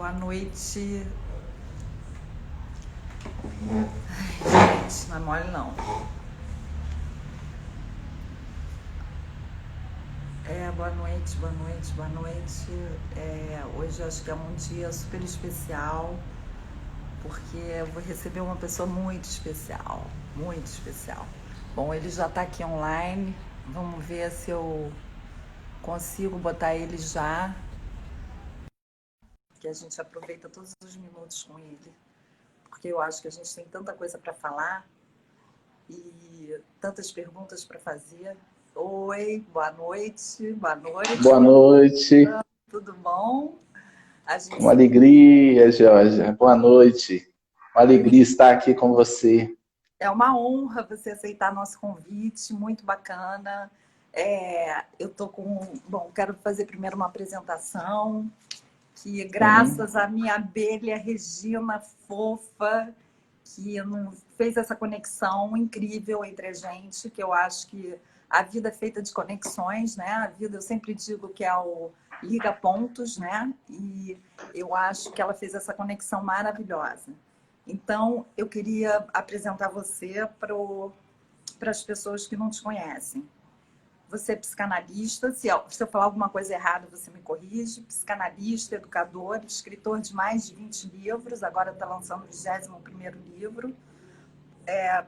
Boa noite. Ai, gente, não é mole não. Boa noite, boa noite, boa noite. Hoje eu acho que é um dia super especial, porque eu vou receber uma pessoa muito especial, muito especial. Bom, ele já está aqui online, vamos ver se eu consigo botar ele já, que a gente aproveita todos os minutos com ele, porque eu acho que a gente tem tanta coisa para falar e tantas perguntas para fazer. Oi, boa noite, boa noite. Boa noite. Tudo bom? Uma alegria, Georgia. Boa noite. Uma alegria estar aqui com você. É uma honra você aceitar nosso convite, muito bacana. Eu tô Bom, quero fazer primeiro uma apresentação, que graças à minha abelha Regina fofa, que fez essa conexão incrível entre a gente, que eu acho que a vida é feita de conexões, né? A vida, eu sempre digo que é o liga pontos, né? E eu acho que ela fez essa conexão maravilhosa. Então, eu queria apresentar você para as pessoas que não te conhecem. Você é psicanalista, se eu falar alguma coisa errada, você me corrige. Psicanalista, educador, escritor de mais de 20 livros, agora está lançando o 21º livro,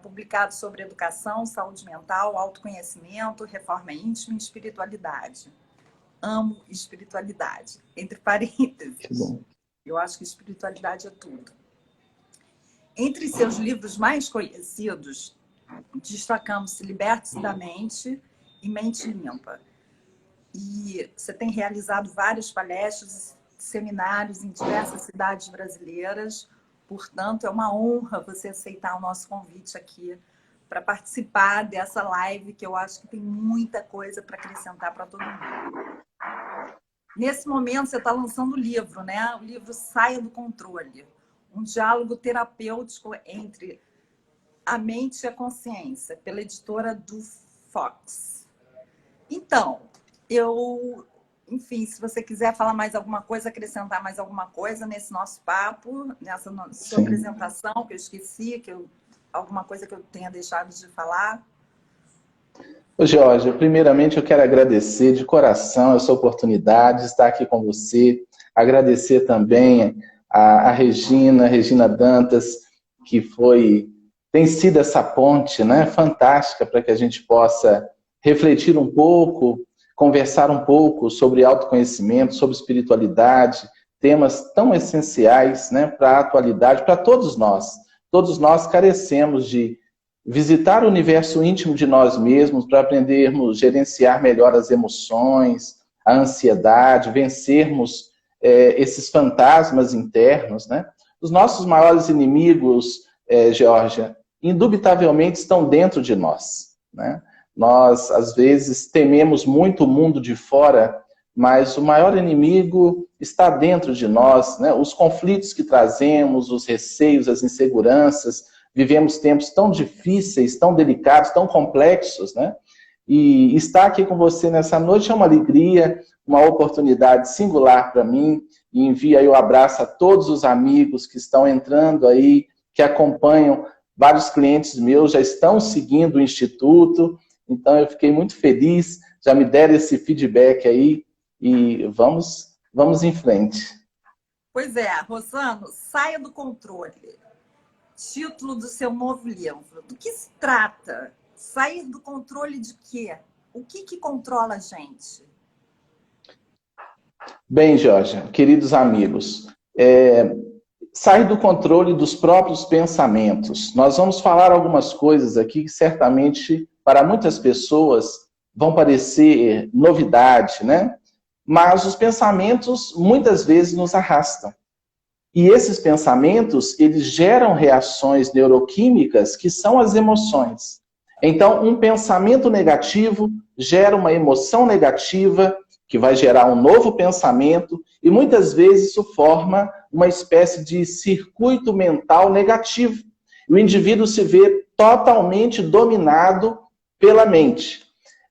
publicado sobre educação, saúde mental, autoconhecimento, reforma íntima e espiritualidade. Amo espiritualidade, entre parênteses. Que bom. Eu acho que espiritualidade é tudo. Entre seus livros mais conhecidos, destacamos Liberte-se da Mente e Mente Limpa. E você tem realizado várias palestras, seminários em diversas cidades brasileiras. Portanto, é uma honra você aceitar o nosso convite aqui para participar dessa live, que eu acho que tem muita coisa para acrescentar para todo mundo. Nesse momento, você está lançando o livro, né? O livro Saia do Controle. Um diálogo terapêutico entre a mente e a consciência, pela editora do Fox. Então, enfim, se você quiser falar mais alguma coisa, acrescentar mais alguma coisa nesse nosso papo, nessa sua apresentação, que eu esqueci, alguma coisa que eu tenha deixado de falar. Ô, Georgia, primeiramente eu quero agradecer de coração essa oportunidade de estar aqui com você, agradecer também a Regina Dantas, que tem sido essa ponte, né, fantástica para que a gente possa refletir um pouco, conversar um pouco sobre autoconhecimento, sobre espiritualidade, temas tão essenciais, né, para a atualidade, para todos nós. Todos nós carecemos de visitar o universo íntimo de nós mesmos para aprendermos a gerenciar melhor as emoções, a ansiedade, vencermos esses fantasmas internos, né? Os nossos maiores inimigos, Georgia, indubitavelmente estão dentro de nós, né? Nós, às vezes, tememos muito o mundo de fora, mas o maior inimigo está dentro de nós, né? Os conflitos que trazemos, os receios, as inseguranças. Vivemos tempos tão difíceis, tão delicados, tão complexos, né? E estar aqui com você nessa noite é uma alegria, uma oportunidade singular para mim. E envio aí o abraço a todos os amigos que estão entrando aí, que acompanham. Vários clientes meus já estão seguindo o Instituto. Então, eu fiquei muito feliz, já me deram esse feedback aí e vamos em frente. Pois é, Rosano, Saia do Controle. Título do seu novo livro. Do que se trata? Sair do controle de quê? O que controla a gente? Bem, Jorge, queridos amigos, sair do controle dos próprios pensamentos. Nós vamos falar algumas coisas aqui que certamente para muitas pessoas vão parecer novidade, né? Mas os pensamentos muitas vezes nos arrastam. E esses pensamentos, eles geram reações neuroquímicas que são as emoções. Então, um pensamento negativo gera uma emoção negativa, que vai gerar um novo pensamento, e muitas vezes isso forma uma espécie de circuito mental negativo. E o indivíduo se vê totalmente dominado pela mente.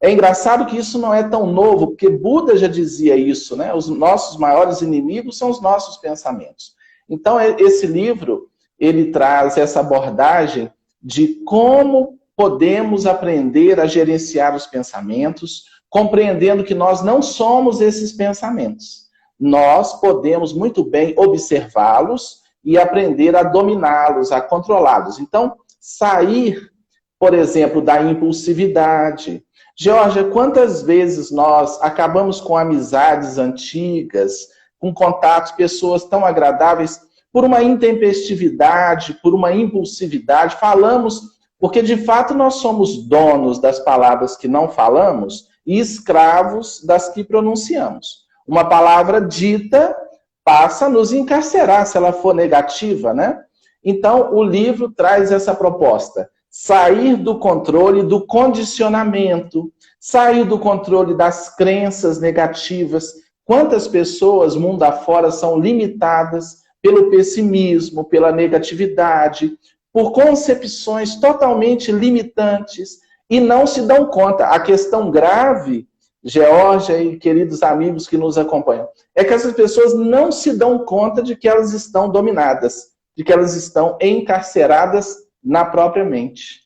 É engraçado que isso não é tão novo, porque Buda já dizia isso, né? Os nossos maiores inimigos são os nossos pensamentos. Então, esse livro, ele traz essa abordagem de como podemos aprender a gerenciar os pensamentos, compreendendo que nós não somos esses pensamentos. Nós podemos muito bem observá-los e aprender a dominá-los, a controlá-los. Então, sair, por exemplo, da impulsividade. Georgia, quantas vezes nós acabamos com amizades antigas, com contatos, pessoas tão agradáveis, por uma intempestividade, por uma impulsividade, falamos, porque de fato nós somos donos das palavras que não falamos e escravos das que pronunciamos. Uma palavra dita passa a nos encarcerar se ela for negativa, né? Então, o livro traz essa proposta. Sair do controle do condicionamento, sair do controle das crenças negativas. Quantas pessoas, mundo afora, são limitadas pelo pessimismo, pela negatividade, por concepções totalmente limitantes e não se dão conta. A questão grave, Geórgia e queridos amigos que nos acompanham, é que essas pessoas não se dão conta de que elas estão dominadas, de que elas estão encarceradas na própria mente.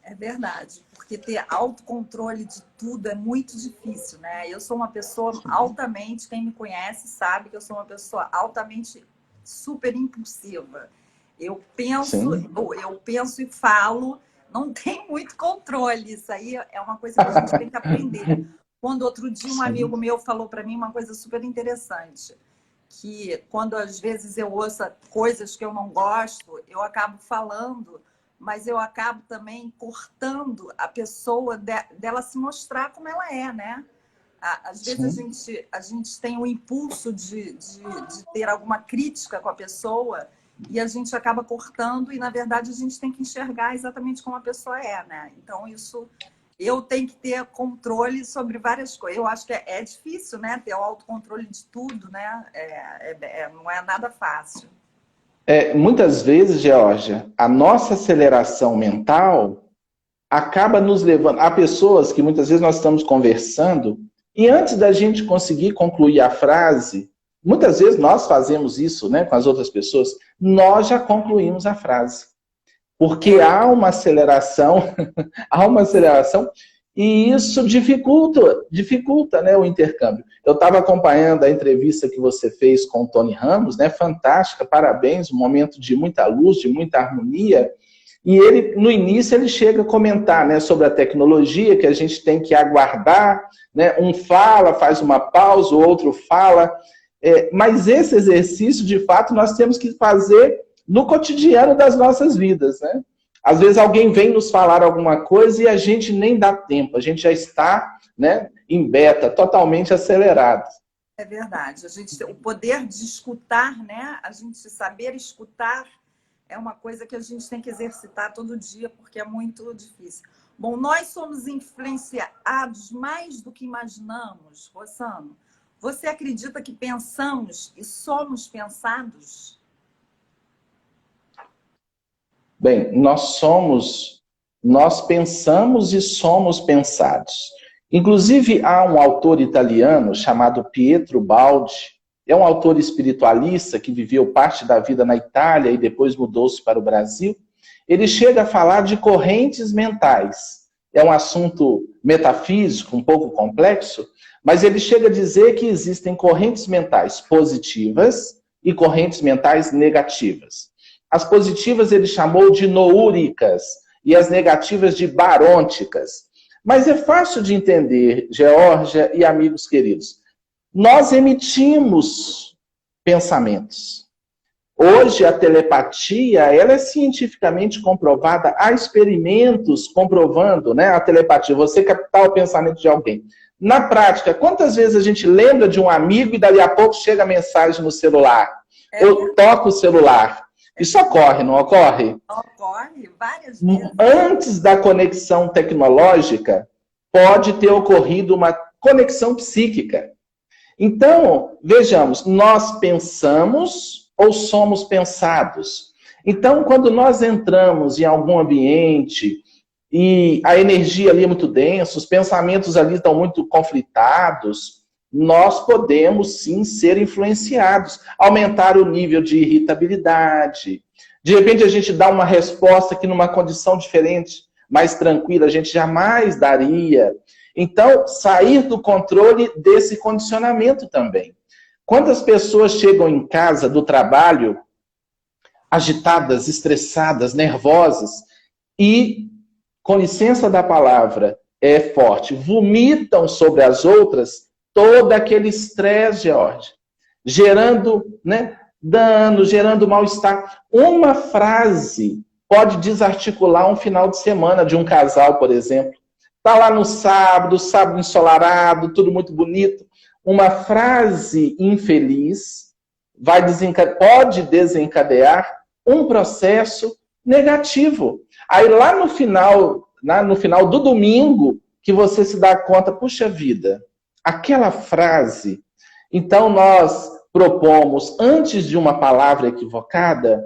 É verdade, porque ter autocontrole de tudo é muito difícil, né? Eu sou uma pessoa altamente, quem me conhece sabe que eu sou uma pessoa altamente super impulsiva. Eu penso e falo, não tem muito controle. Isso aí é uma coisa que a gente tem que aprender. Quando outro dia um amigo meu falou para mim uma coisa super interessante, que quando às vezes eu ouço coisas que eu não gosto, eu acabo falando, mas eu acabo também cortando a pessoa dela se mostrar como ela é, né? Às vezes a gente tem o impulso de ter alguma crítica com a pessoa e a gente acaba cortando e, na verdade, a gente tem que enxergar exatamente como a pessoa é, né? Então, isso... Eu tenho que ter controle sobre várias coisas. Eu acho que é difícil, né? Ter o autocontrole de tudo, né? Não é nada fácil. Muitas vezes, Geórgia, a nossa aceleração mental acaba nos levando... Há pessoas que muitas vezes nós estamos conversando e antes da gente conseguir concluir a frase, muitas vezes nós fazemos isso, né, com as outras pessoas, nós já concluímos a frase. Porque há uma aceleração, e isso dificulta, né, o intercâmbio. Eu estava acompanhando a entrevista que você fez com o Tony Ramos, né, fantástica, parabéns, um momento de muita luz, de muita harmonia, e ele, no início, ele chega a comentar, né, sobre a tecnologia, que a gente tem que aguardar, né, um fala, faz uma pausa, o outro fala, mas esse exercício, de fato, nós temos que fazer no cotidiano das nossas vidas, né? Às vezes alguém vem nos falar alguma coisa e a gente nem dá tempo, a gente já está, né, em beta, totalmente acelerado. É verdade. O poder de escutar, né? A gente saber escutar é uma coisa que a gente tem que exercitar todo dia, porque é muito difícil. Bom, nós somos influenciados mais do que imaginamos, Rossano. Você acredita que pensamos e somos pensados? Bem, nós pensamos e somos pensados. Inclusive, há um autor italiano chamado Pietro Baldi, é um autor espiritualista que viveu parte da vida na Itália e depois mudou-se para o Brasil. Ele chega a falar de correntes mentais. É um assunto metafísico, um pouco complexo, mas ele chega a dizer que existem correntes mentais positivas e correntes mentais negativas. As positivas ele chamou de noúricas e as negativas de barônticas. Mas é fácil de entender, Geórgia e amigos queridos. Nós emitimos pensamentos. Hoje a telepatia ela é cientificamente comprovada. Há experimentos comprovando, né, a telepatia, você captar o pensamento de alguém. Na prática, quantas vezes a gente lembra de um amigo e dali a pouco chega a mensagem no celular? Ou toca o celular? Isso ocorre, não ocorre? Ocorre várias vezes. Antes da conexão tecnológica, pode ter ocorrido uma conexão psíquica. Então, vejamos, nós pensamos ou somos pensados? Então, quando nós entramos em algum ambiente e a energia ali é muito densa, os pensamentos ali estão muito conflitados, nós podemos sim ser influenciados, aumentar o nível de irritabilidade. De repente a gente dá uma resposta que numa condição diferente, mais tranquila, a gente jamais daria. Então, sair do controle desse condicionamento também. Quantas pessoas chegam em casa do trabalho agitadas, estressadas, nervosas e, com licença da palavra, é forte, vomitam sobre as outras todo aquele estresse, George, gerando, né, dano, gerando mal-estar. Uma frase pode desarticular um final de semana de um casal, por exemplo. Está lá no sábado, sábado ensolarado, tudo muito bonito. Uma frase infeliz pode desencadear um processo negativo. Aí lá no final do domingo, que você se dá conta, puxa vida, aquela frase. Então nós propomos, antes de uma palavra equivocada,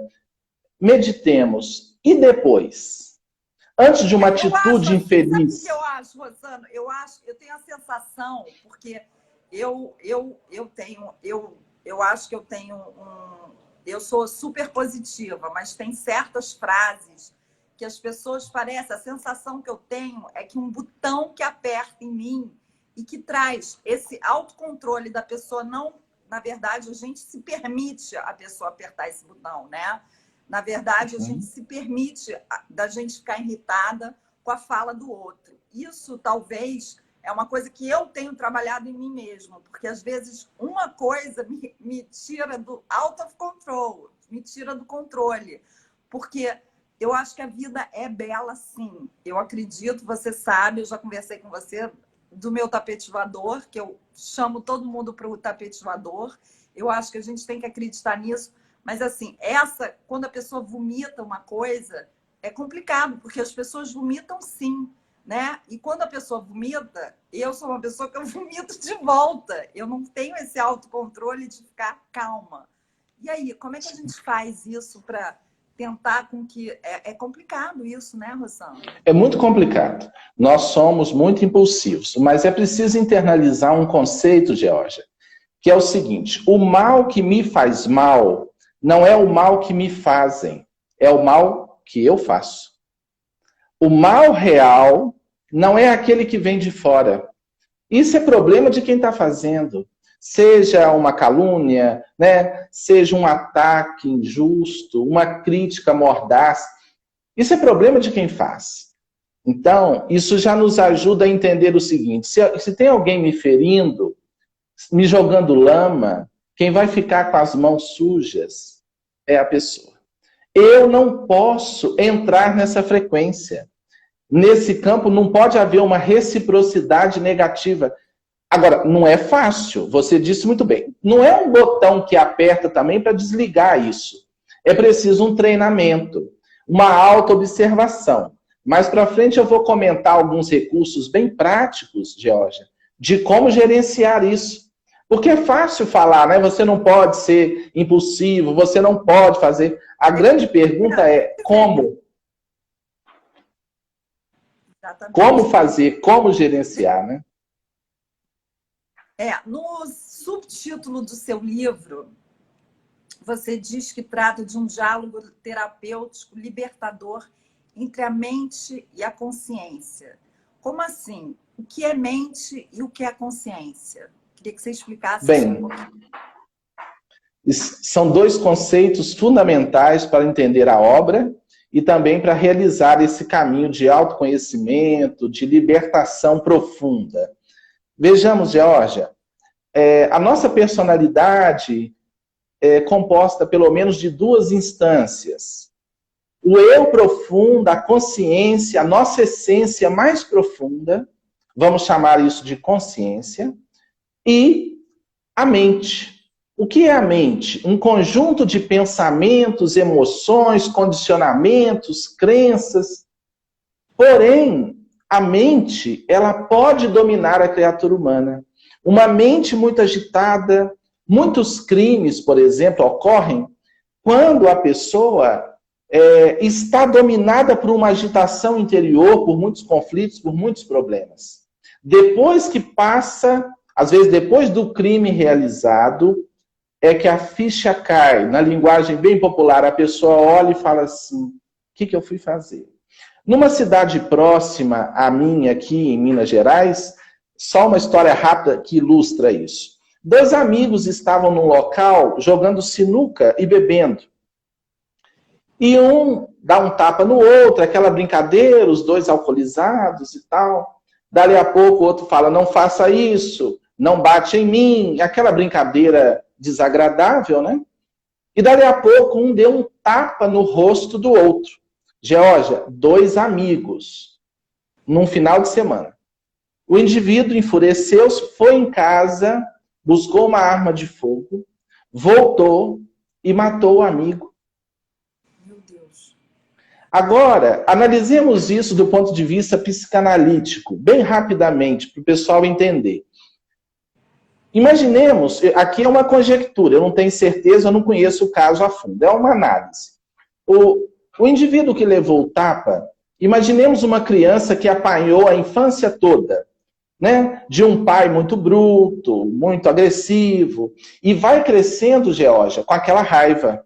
meditemos. E depois? Antes de uma atitude infeliz. Sabe o que eu acho, Rosana? Eu tenho a sensação, porque eu acho que eu tenho eu sou super positiva, mas tem certas frases que as pessoas parecem, a sensação que eu tenho é que um botão que aperta em mim e que traz esse autocontrole da pessoa não, na verdade, a gente se permite a pessoa apertar esse botão, né? Na verdade, a gente se permite da gente ficar irritada com a fala do outro. Isso, talvez, é uma coisa que eu tenho trabalhado em mim mesma, porque, às vezes, uma coisa me tira do out of control, me tira do controle. Porque eu acho que a vida é bela, sim. Eu acredito, você sabe, eu já conversei com você do meu tapete voador, que eu chamo todo mundo para o tapete voador. Eu acho que a gente tem que acreditar nisso. Mas, assim, quando a pessoa vomita uma coisa, é complicado, porque as pessoas vomitam sim, né? E quando a pessoa vomita, eu sou uma pessoa que eu vomito de volta. Eu não tenho esse autocontrole de ficar calma. E aí, como é que a gente faz isso para tentar com que... É complicado isso, né, Rosana? É muito complicado. Nós somos muito impulsivos, mas é preciso internalizar um conceito, Georgia, que é o seguinte: o mal que me faz mal não é o mal que me fazem, é o mal que eu faço. O mal real não é aquele que vem de fora. Isso é problema de quem está fazendo. Seja uma calúnia, né? Seja um ataque injusto, uma crítica mordaz. Isso é problema de quem faz. Então, isso já nos ajuda a entender o seguinte: se tem alguém me ferindo, me jogando lama, quem vai ficar com as mãos sujas é a pessoa. Eu não posso entrar nessa frequência. Nesse campo não pode haver uma reciprocidade negativa. Agora, não é fácil, você disse muito bem. Não é um botão que aperta também para desligar isso. É preciso um treinamento, uma autoobservação. Mais para frente eu vou comentar alguns recursos bem práticos, Georgia, de como gerenciar isso. Porque é fácil falar, né? Você não pode ser impulsivo, você não pode fazer. A grande pergunta é como? Como fazer, como gerenciar, né? No subtítulo do seu livro, você diz que trata de um diálogo terapêutico libertador entre a mente e a consciência. Como assim? O que é mente e o que é consciência? Queria que você explicasse isso um pouquinho. São dois conceitos fundamentais para entender a obra e também para realizar esse caminho de autoconhecimento, de libertação profunda. Vejamos, Georgia, a nossa personalidade é composta pelo menos de duas instâncias. O eu profundo, a consciência, a nossa essência mais profunda, vamos chamar isso de consciência, e a mente. O que é a mente? Um conjunto de pensamentos, emoções, condicionamentos, crenças. Porém, a mente, ela pode dominar a criatura humana. Uma mente muito agitada, muitos crimes, por exemplo, ocorrem quando a pessoa está dominada por uma agitação interior, por muitos conflitos, por muitos problemas. Depois que passa, às vezes depois do crime realizado, é que a ficha cai. Na linguagem bem popular, a pessoa olha e fala assim, o que eu fui fazer? Numa cidade próxima a minha, aqui em Minas Gerais, só uma história rápida que ilustra isso. 2 amigos estavam num local jogando sinuca e bebendo. E um dá um tapa no outro, aquela brincadeira, os 2 alcoolizados e tal. Dali a pouco o outro fala, não faça isso, não bate em mim, aquela brincadeira desagradável, né? E dali a pouco um deu um tapa no rosto do outro. Geórgia, 2 amigos, num final de semana. O indivíduo enfureceu, foi em casa, buscou uma arma de fogo, voltou e matou o amigo. Meu Deus. Agora, analisemos isso do ponto de vista psicanalítico, bem rapidamente, para o pessoal entender. Imaginemos, aqui é uma conjectura, eu não tenho certeza, eu não conheço o caso a fundo, é uma análise. O indivíduo que levou o tapa, imaginemos uma criança que apanhou a infância toda, né? De um pai muito bruto, muito agressivo, e vai crescendo, Geórgia, com aquela raiva,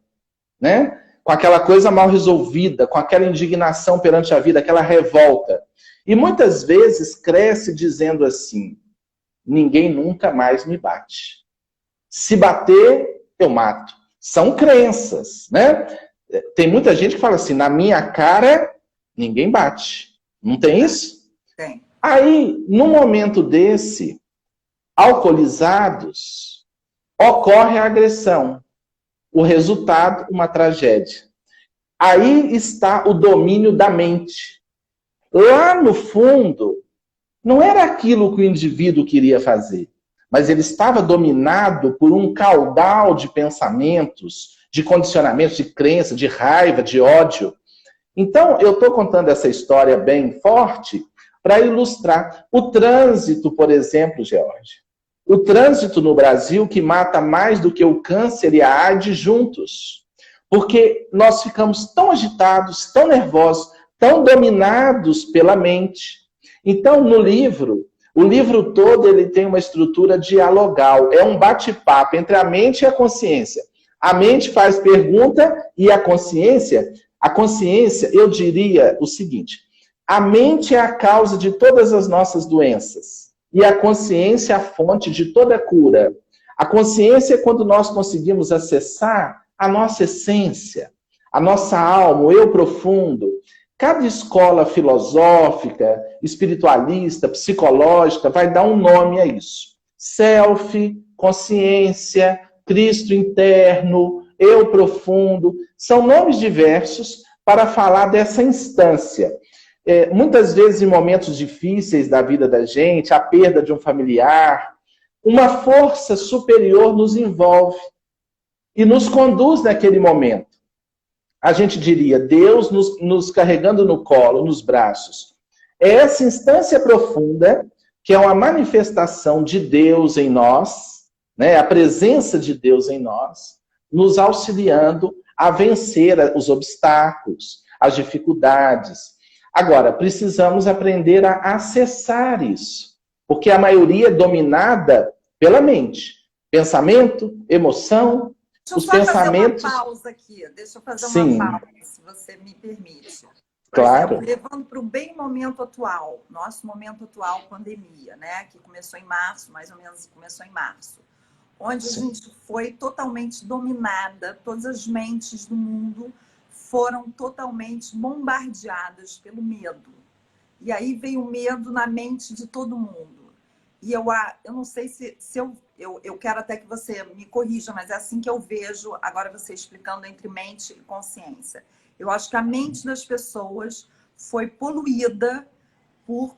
né? Com aquela coisa mal resolvida, com aquela indignação perante a vida, aquela revolta. E muitas vezes cresce dizendo assim, ninguém nunca mais me bate. Se bater, eu mato. São crenças, né? Tem muita gente que fala assim, na minha cara, ninguém bate. Não tem isso? Tem. Aí, num momento desse, alcoolizados, ocorre a agressão. O resultado, uma tragédia. Aí está o domínio da mente. Lá no fundo, não era aquilo que o indivíduo queria fazer, mas ele estava dominado por um caudal de pensamentos, de condicionamentos, de crença, de raiva, de ódio. Então, eu estou contando essa história bem forte para ilustrar o trânsito, por exemplo, Geórgia. O trânsito no Brasil que mata mais do que o câncer e a AIDS juntos. Porque nós ficamos tão agitados, tão nervosos, tão dominados pela mente. Então, no livro, o livro todo ele tem uma estrutura dialogal. É um bate-papo entre a mente e a consciência. A mente faz pergunta e a consciência, eu diria o seguinte, a mente é a causa de todas as nossas doenças e a consciência é a fonte de toda cura. A consciência é quando nós conseguimos acessar a nossa essência, a nossa alma, o eu profundo. Cada escola filosófica, espiritualista, psicológica vai dar um nome a isso. Self, consciência, Cristo interno, eu profundo, são nomes diversos para falar dessa instância. Muitas vezes em momentos difíceis da vida da gente, a perda de um familiar, uma força superior nos envolve e nos conduz naquele momento. A gente diria, Deus nos carregando no colo, nos braços. É essa instância profunda, que é uma manifestação de Deus em nós, né? A presença de Deus em nós, nos auxiliando a vencer os obstáculos, as dificuldades. Agora, precisamos aprender a acessar isso, porque a maioria é dominada pela mente. Pensamento, emoção, os pensamentos... Fazer uma pausa aqui. Deixa eu fazer Sim. uma pausa, se você me permite. Por Claro. exemplo, levando para o bem momento atual, nosso momento atual, pandemia, né? Que começou em março, mais ou menos começou em março. Onde a gente foi totalmente dominada, todas as mentes do mundo foram totalmente bombardeadas pelo medo. E aí veio o medo na mente de todo mundo. E eu não sei se eu quero até que você me corrija, mas é assim que eu vejo, agora você explicando entre mente e consciência. Eu acho que a mente das pessoas foi poluída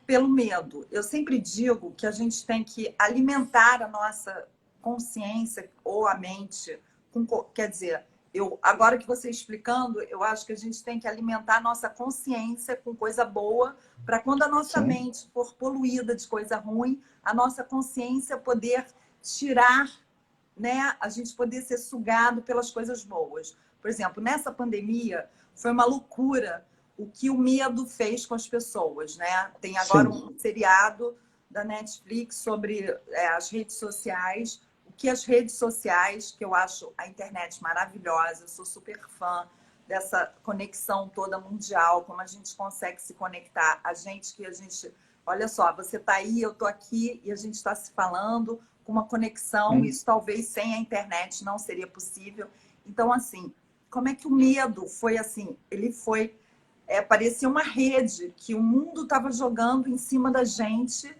pelo medo. Eu sempre digo que a gente tem que alimentar a nossa consciência ou a mente, quer dizer, agora que você explicando, eu acho que a gente tem que alimentar a nossa consciência com coisa boa, para quando a nossa Sim. mente for poluída de coisa ruim, a nossa consciência poder tirar, né? A gente poder ser sugado pelas coisas boas. Por exemplo, nessa pandemia, foi uma loucura o que o medo fez com as pessoas, né? Tem agora um seriado da Netflix sobre as redes sociais, o que as redes sociais, que eu acho a internet maravilhosa, eu sou super fã dessa conexão toda mundial, como a gente consegue se conectar, olha só, você está aí, eu estou aqui, e a gente está se falando com uma conexão, isso talvez sem a internet não seria possível. Então, assim, como é que o medo foi assim? Ele foi, parecia uma rede que o mundo estava jogando em cima da gente,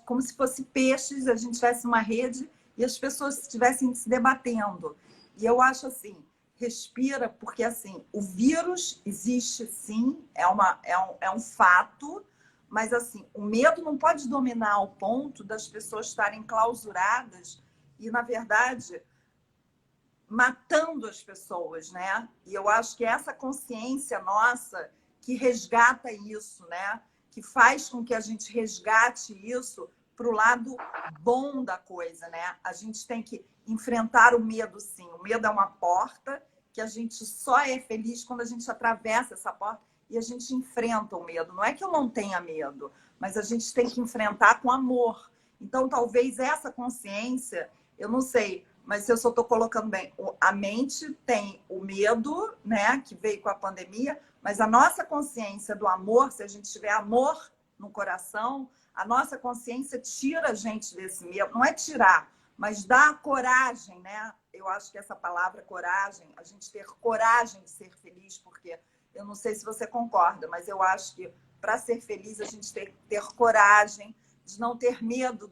como se fosse peixes, a gente tivesse uma rede e as pessoas estivessem se debatendo. E eu acho assim, respira, porque assim, o vírus existe sim, é um fato, mas assim, o medo não pode dominar ao ponto das pessoas estarem clausuradas e, na verdade, matando as pessoas, né? E eu acho que essa consciência nossa que resgata isso, né? Que faz com que a gente resgate isso para o lado bom da coisa, né? A gente tem que enfrentar o medo, sim. O medo é uma porta que a gente só é feliz quando a gente atravessa essa porta e a gente enfrenta o medo. Não é que eu não tenha medo, mas a gente tem que enfrentar com amor. Então, talvez essa consciência, eu não sei, mas eu só estou colocando bem, a mente tem o medo, né, que veio com a pandemia, mas a nossa consciência do amor, se a gente tiver amor no coração, a nossa consciência tira a gente desse medo. Não é tirar, mas dá coragem, né? Eu acho que essa palavra coragem, a gente ter coragem de ser feliz, porque eu não sei se você concorda, mas eu acho que para ser feliz a gente tem que ter coragem de não ter medo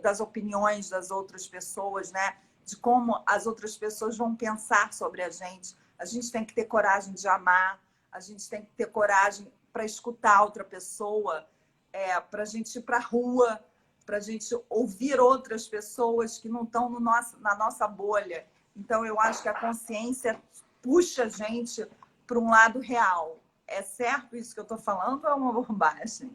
das opiniões das outras pessoas, né? De como as outras pessoas vão pensar sobre a gente. A gente tem que ter coragem de amar, a gente tem que ter coragem para escutar outra pessoa, para a gente ir para a rua, para a gente ouvir outras pessoas que não estão na nossa bolha. Então, eu acho que a consciência puxa a gente para um lado real. É certo isso que eu estou falando ou é uma bobagem?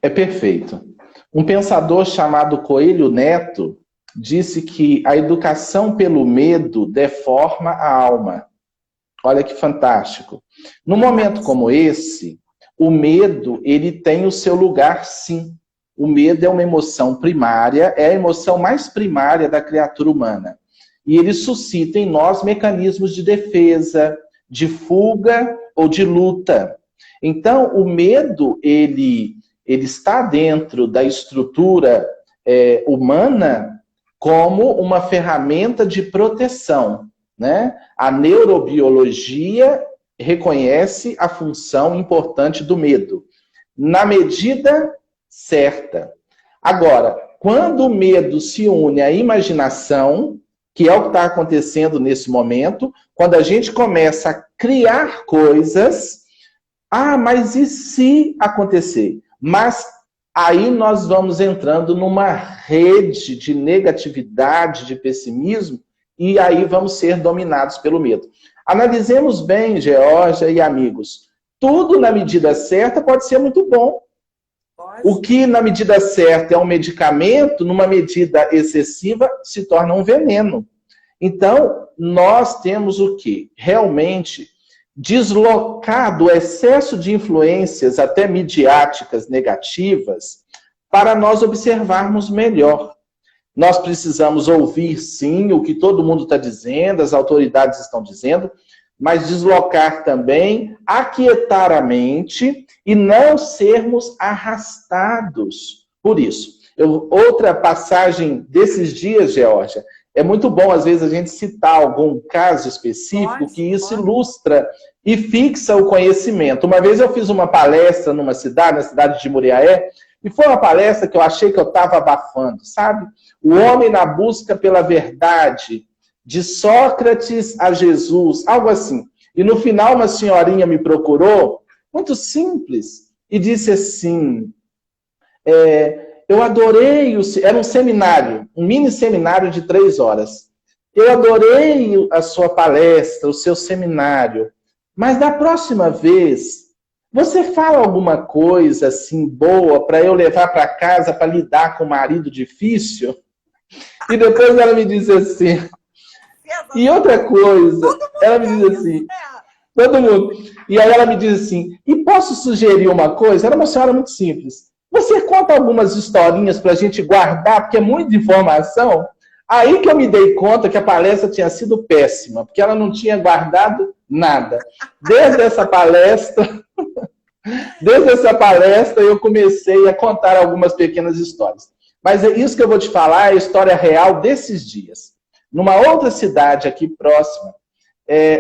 É perfeito. Um pensador chamado Coelho Neto disse que a educação pelo medo deforma a alma. Olha que fantástico. Num momento como esse, o medo, ele tem o seu lugar, sim. O medo é uma emoção primária, é a emoção mais primária da criatura humana. E ele suscita em nós mecanismos de defesa, de fuga ou de luta. Então, o medo, ele está dentro da estrutura humana como uma ferramenta de proteção, né? A neurobiologia reconhece a função importante do medo, na medida certa. Agora, quando o medo se une à imaginação, que é o que está acontecendo nesse momento, quando a gente começa a criar coisas, mas e se acontecer? Mas aí nós vamos entrando numa rede de negatividade, de pessimismo, e aí vamos ser dominados pelo medo. Analisemos bem, Geórgia e amigos. Tudo na medida certa pode ser muito bom. O que na medida certa é um medicamento, numa medida excessiva, se torna um veneno. Então, nós temos o quê? Realmente deslocar do excesso de influências, até midiáticas negativas, para nós observarmos melhor. Nós precisamos ouvir, sim, o que todo mundo está dizendo, as autoridades estão dizendo, mas deslocar também, aquietar a mente e não sermos arrastados por isso. Outra passagem desses dias, Geórgia, é muito bom, às vezes, a gente citar algum caso específico que isso ilustra e fixa o conhecimento. Uma vez eu fiz uma palestra na cidade de Muriaé, e foi uma palestra que eu achei que eu estava abafando, sabe? O homem na busca pela verdade, de Sócrates a Jesus, algo assim. E no final uma senhorinha me procurou, muito simples, e disse assim, eu adorei, era um seminário, um mini seminário de 3 horas. Eu adorei a sua palestra, o seu seminário, mas da próxima vez, você fala alguma coisa assim boa para eu levar para casa para lidar com o marido difícil? E depois ela me disse assim, E outra coisa, ela me diz assim, né? todo mundo. E aí ela me diz assim, e posso sugerir uma coisa? Era uma senhora muito simples. Você conta algumas historinhas para a gente guardar, porque é muita informação. Aí que eu me dei conta que a palestra tinha sido péssima, porque ela não tinha guardado nada. Desde essa palestra, desde essa palestra eu comecei a contar algumas pequenas histórias. Mas é isso que eu vou te falar, é a história real desses dias. Numa outra cidade aqui próxima,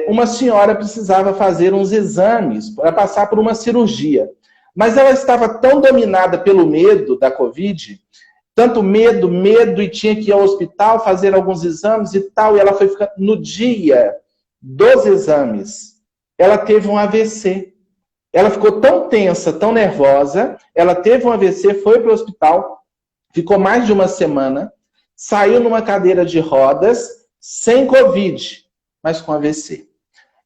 uma senhora precisava fazer uns exames para passar por uma cirurgia. Mas ela estava tão dominada pelo medo da Covid, tanto medo, e tinha que ir ao hospital fazer alguns exames e tal, e ela foi ficando... No dia dos exames, ela teve um AVC. Ela ficou tão tensa, tão nervosa, ela teve um AVC, foi para o hospital, ficou mais de uma semana, saiu numa cadeira de rodas, sem Covid, mas com AVC.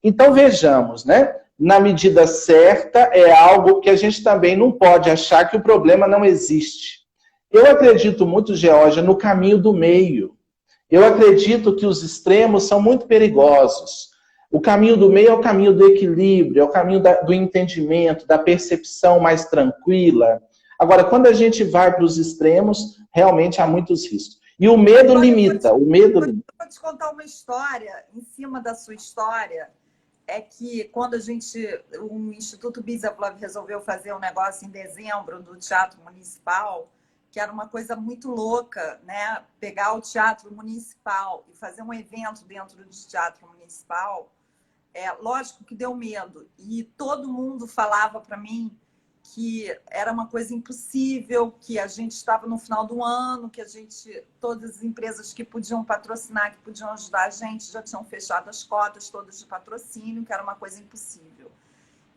Então, vejamos, né? Na medida certa, é algo que a gente também não pode achar que o problema não existe. Eu acredito muito, Geórgia, no caminho do meio. Eu acredito que os extremos são muito perigosos. O caminho do meio é o caminho do equilíbrio, é o caminho do entendimento, da percepção mais tranquila. Agora, quando a gente vai para os extremos, realmente há muitos riscos. E o medo limita, o medo limita. Vou te contar uma história, em cima da sua história, é que quando o Instituto Bisavlov resolveu fazer um negócio em dezembro do Teatro Municipal, que era uma coisa muito louca, né? Pegar o Teatro Municipal e fazer um evento dentro do Teatro Municipal, lógico que deu medo. E todo mundo falava para mim que era uma coisa impossível, que a gente estava no final do ano, que todas as empresas que podiam patrocinar, que podiam ajudar a gente, já tinham fechado as cotas todas de patrocínio, que era uma coisa impossível.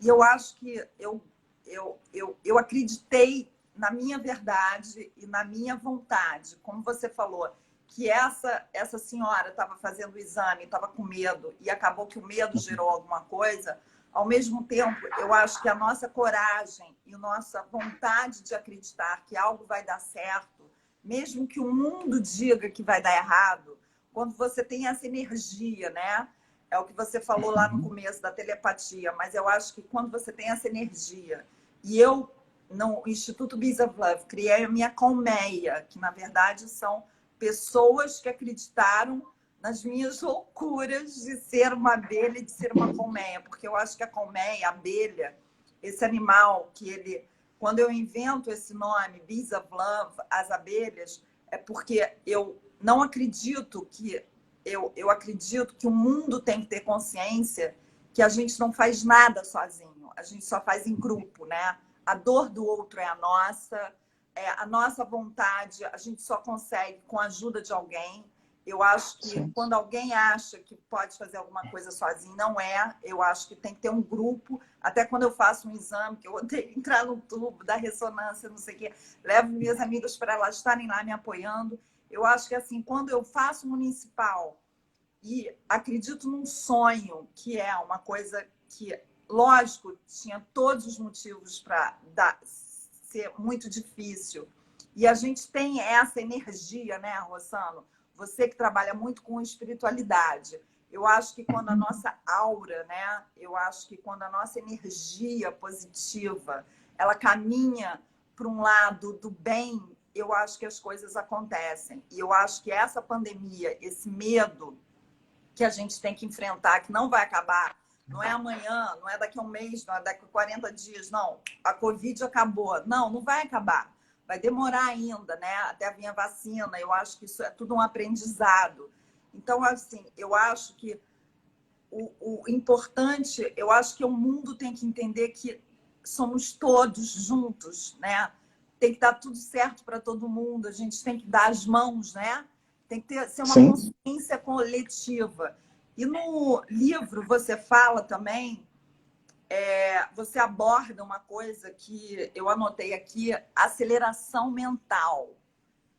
E eu acho que eu acreditei na minha verdade e na minha vontade, como você falou, que essa senhora estava fazendo o exame, estava com medo, e acabou que o medo gerou alguma coisa. Ao mesmo tempo, eu acho que a nossa coragem e a nossa vontade de acreditar que algo vai dar certo, mesmo que o mundo diga que vai dar errado, quando você tem essa energia, né? É o que você falou lá no começo da telepatia, mas eu acho que quando você tem essa energia, e eu, no Instituto Bisavlov, criei a minha colmeia, que na verdade são pessoas que acreditaram nas minhas loucuras de ser uma abelha e de ser uma colmeia, porque eu acho que a colmeia, a abelha, esse animal quando eu invento esse nome, Bees of Love, as abelhas, é porque eu não acredito que eu acredito que o mundo tem que ter consciência que a gente não faz nada sozinho, a gente só faz em grupo, né? A dor do outro é a nossa vontade, a gente só consegue com a ajuda de alguém. Eu acho que Sim. Quando alguém acha que pode fazer alguma coisa sozinho, não é. Eu acho que tem que ter um grupo. Até quando eu faço um exame, que eu odeio entrar no tubo da ressonância, não sei o quê, levo minhas amigas para elas estarem lá me apoiando. Eu acho que, assim, quando eu faço municipal e acredito num sonho, que é uma coisa que, lógico, tinha todos os motivos para ser muito difícil. E a gente tem essa energia, né, Rossano? Você que trabalha muito com espiritualidade. Eu acho que quando a nossa aura, né? Eu acho que quando a nossa energia positiva, ela caminha para um lado do bem, eu acho que as coisas acontecem. E eu acho que essa pandemia, esse medo que a gente tem que enfrentar, que não vai acabar, não é amanhã, não é daqui a um mês, não é daqui a 40 dias, não. A Covid acabou. Não, não vai acabar. Vai demorar ainda, né? Até vir a vacina. Eu acho que isso é tudo um aprendizado. Então, assim, eu acho que o importante, eu acho que o mundo tem que entender que somos todos juntos, né? Tem que dar tudo certo para todo mundo. A gente tem que dar as mãos, né? Tem que ser uma consciência coletiva. E no livro você fala também, você aborda uma coisa que eu anotei aqui, aceleração mental.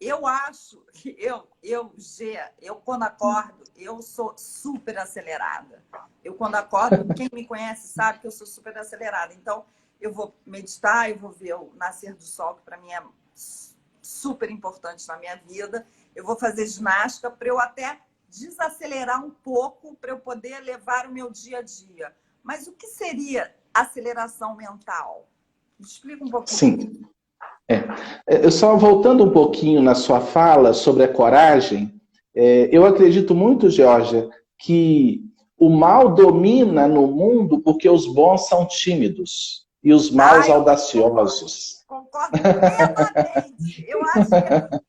Eu acho que eu quando acordo, eu sou super acelerada. Eu quando acordo, quem me conhece sabe que eu sou super acelerada. Então, eu vou meditar, eu vou ver o nascer do sol, que para mim é super importante na minha vida. Eu vou fazer ginástica para eu até desacelerar um pouco para eu poder levar o meu dia a dia. Mas o que seria aceleração mental? Me explica um pouquinho. Sim. Eu só voltando um pouquinho na sua fala sobre a coragem, eu acredito muito, Georgia, que o mal domina no mundo porque os bons são tímidos e os maus audaciosos. Concordo plenamente. Eu acho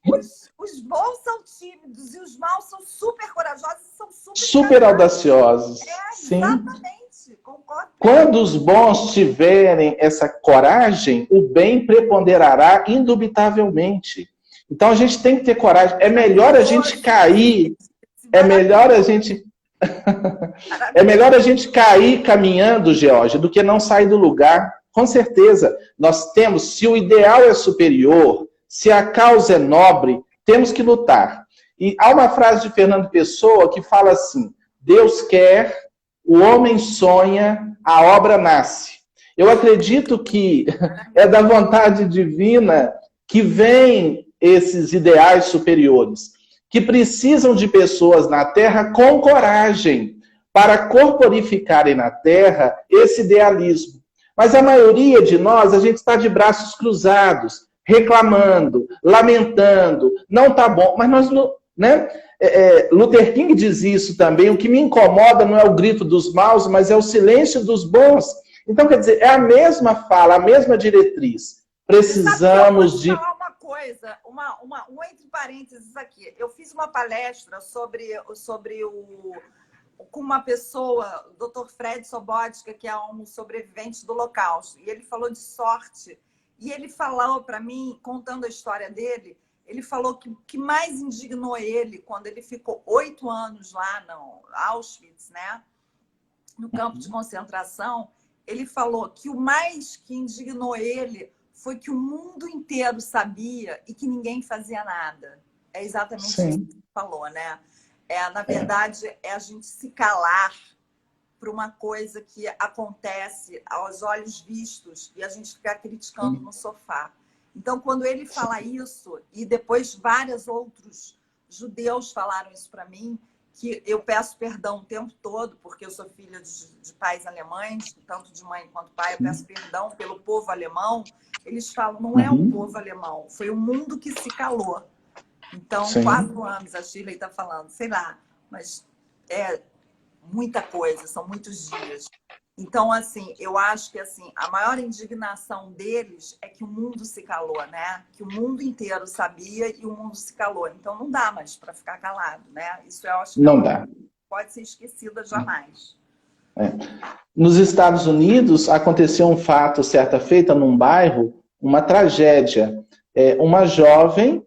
que os bons são tímidos e os maus são super corajosos e são super audaciosos. Sim. Exatamente. Concordo. Quando os bons tiverem essa coragem, o bem preponderará indubitavelmente. Então a gente tem que ter coragem. É melhor a gente cair. É melhor a gente cair caminhando, Georgia, do que não sair do lugar. Com certeza, nós temos, se o ideal é superior, se a causa é nobre, temos que lutar. E há uma frase de Fernando Pessoa que fala assim: Deus quer, o homem sonha, a obra nasce. Eu acredito que é da vontade divina que vêm esses ideais superiores, que precisam de pessoas na Terra com coragem para corporificarem na Terra esse idealismo. Mas a maioria de nós, a gente está de braços cruzados, reclamando, lamentando, não está bom. Mas nós, né? Luther King diz isso também: o que me incomoda não é o grito dos maus, mas é o silêncio dos bons. Então, quer dizer, é a mesma fala, a mesma diretriz. Precisamos de... uma coisa, entre parênteses aqui. Eu fiz uma palestra com uma pessoa, o Dr. Fred Sobotka, que é um sobrevivente do Holocausto, e ele falou de sorte. E ele falou para mim, contando a história dele, ele falou que o que mais indignou ele quando ele ficou 8 anos lá no Auschwitz, né, no campo de concentração, ele falou que o mais que indignou ele foi que o mundo inteiro sabia e que ninguém fazia nada. É exatamente isso que ele falou, né? Na verdade, é a gente se calar para uma coisa que acontece aos olhos vistos e a gente ficar criticando no sofá. Então, quando ele fala isso, e depois vários outros judeus falaram isso para mim, que eu peço perdão o tempo todo, porque eu sou filha de pais alemães, tanto de mãe quanto pai, eu peço perdão pelo povo alemão. Eles falam, não é o povo alemão, foi o mundo que se calou. Então, 4 anos, a Shirley está falando, sei lá, mas é muita coisa, são muitos dias. Então, assim, eu acho que assim, a maior indignação deles é que o mundo se calou, né? Que o mundo inteiro sabia e o mundo se calou. Então, não dá mais para ficar calado, né? Isso eu acho que não dá. Pode ser esquecida jamais. Nos Estados Unidos, aconteceu um fato, certa feita, num bairro, uma tragédia. Uma jovem,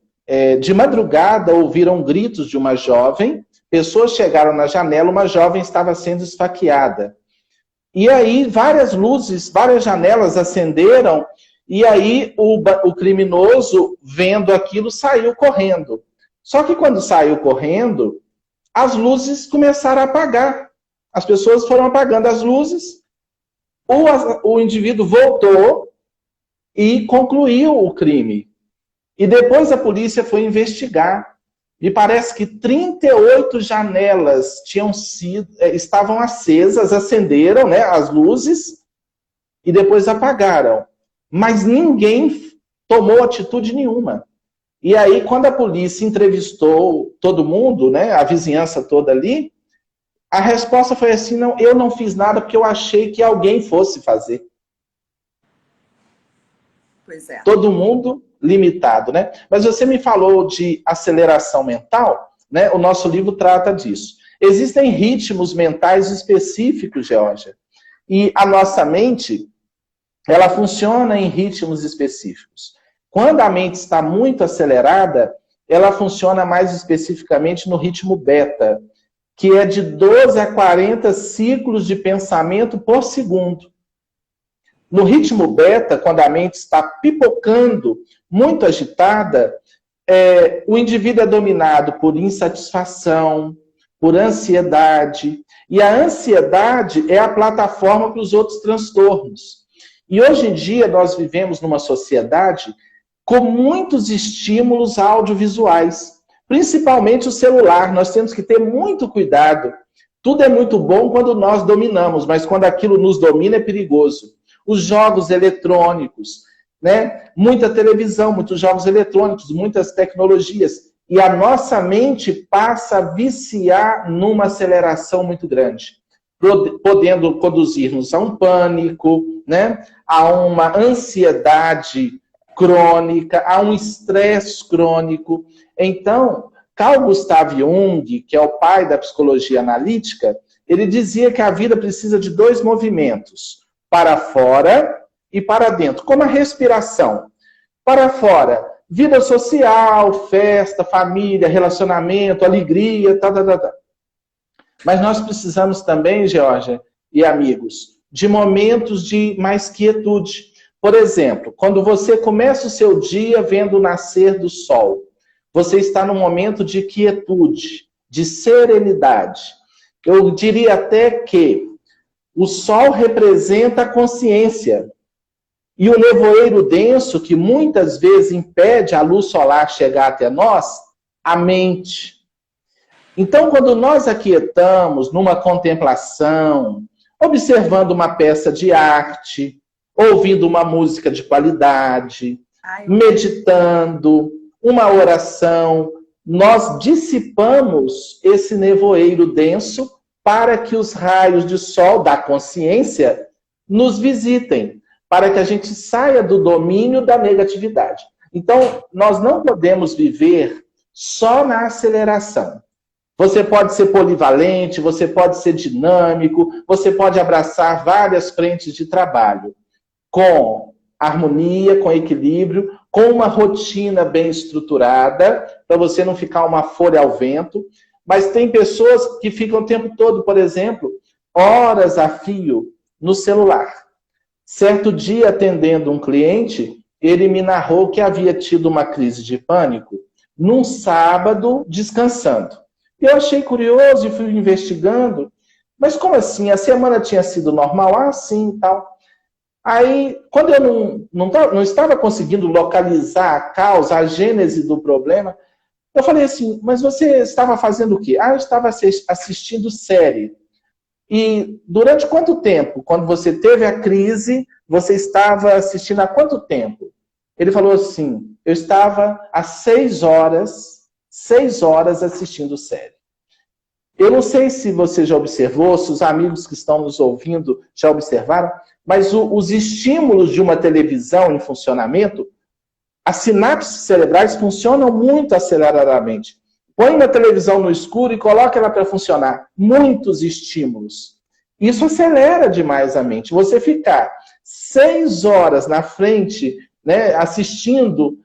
de madrugada, ouviram gritos de uma jovem, pessoas chegaram na janela, uma jovem estava sendo esfaqueada. E aí várias luzes, várias janelas acenderam, e aí o criminoso, vendo aquilo, saiu correndo. Só que quando saiu correndo, as luzes começaram a apagar. As pessoas foram apagando as luzes, o indivíduo voltou e concluiu o crime. E depois a polícia foi investigar. Me parece que 38 janelas estavam acesas, acenderam, né, as luzes e depois apagaram. Mas ninguém tomou atitude nenhuma. E aí, quando a polícia entrevistou todo mundo, né, a vizinhança toda ali, a resposta foi assim: não, eu não fiz nada porque eu achei que alguém fosse fazer. Pois é. Todo mundo limitado, né? Mas você me falou de aceleração mental, né? O nosso livro trata disso. Existem ritmos mentais específicos, Georgia, e a nossa mente, ela funciona em ritmos específicos. Quando a mente está muito acelerada, ela funciona mais especificamente no ritmo beta, que é de 12 a 40 ciclos de pensamento por segundo. No ritmo beta, quando a mente está pipocando, muito agitada, o indivíduo é dominado por insatisfação, por ansiedade. E a ansiedade é a plataforma para os outros transtornos. E hoje em dia nós vivemos numa sociedade com muitos estímulos audiovisuais. Principalmente o celular, nós temos que ter muito cuidado. Tudo é muito bom quando nós dominamos, mas quando aquilo nos domina é perigoso. Os jogos eletrônicos, né? Muita televisão, muitos jogos eletrônicos, muitas tecnologias. E a nossa mente passa a viciar numa aceleração muito grande, podendo conduzir-nos a um pânico, né? A uma ansiedade crônica, a um estresse crônico. Então, Carl Gustav Jung, que é o pai da psicologia analítica, ele dizia que a vida precisa de 2 movimentos, para fora e para dentro, como a respiração. Para fora, vida social, festa, família, relacionamento, alegria, tal. Mas nós precisamos também, Georgia e amigos, de momentos de mais quietude. Por exemplo, quando você começa o seu dia vendo o nascer do sol, você está num momento de quietude, de serenidade. Eu diria até que o sol representa a consciência. E o nevoeiro denso, que muitas vezes impede a luz solar chegar até nós, a mente. Então, quando nós aquietamos numa contemplação, observando uma peça de arte, ouvindo uma música de qualidade, meditando, uma oração, nós dissipamos esse nevoeiro denso para que os raios de sol da consciência nos visitem, para que a gente saia do domínio da negatividade. Então, nós não podemos viver só na aceleração. Você pode ser polivalente, você pode ser dinâmico, você pode abraçar várias frentes de trabalho, com harmonia, com equilíbrio, com uma rotina bem estruturada, para você não ficar uma folha ao vento. Mas tem pessoas que ficam o tempo todo, por exemplo, horas a fio no celular. Certo dia, atendendo um cliente, ele me narrou que havia tido uma crise de pânico num sábado, descansando. Eu achei curioso e fui investigando. Mas como assim? A semana tinha sido normal? Ah, sim e tal. Aí, quando eu não estava conseguindo localizar a causa, a gênese do problema, eu falei assim, mas você estava fazendo o quê? Ah, eu estava assistindo série. E durante quanto tempo? Quando você teve a crise, você estava assistindo há quanto tempo? Ele falou assim, eu estava há 6 horas assistindo série. Eu não sei se você já observou, se os amigos que estão nos ouvindo já observaram, mas os estímulos de uma televisão em funcionamento, as sinapses cerebrais funcionam muito aceleradamente. Põe uma televisão no escuro e coloca ela para funcionar. Muitos estímulos. Isso acelera demais a mente. Você ficar 6 horas na frente, né, assistindo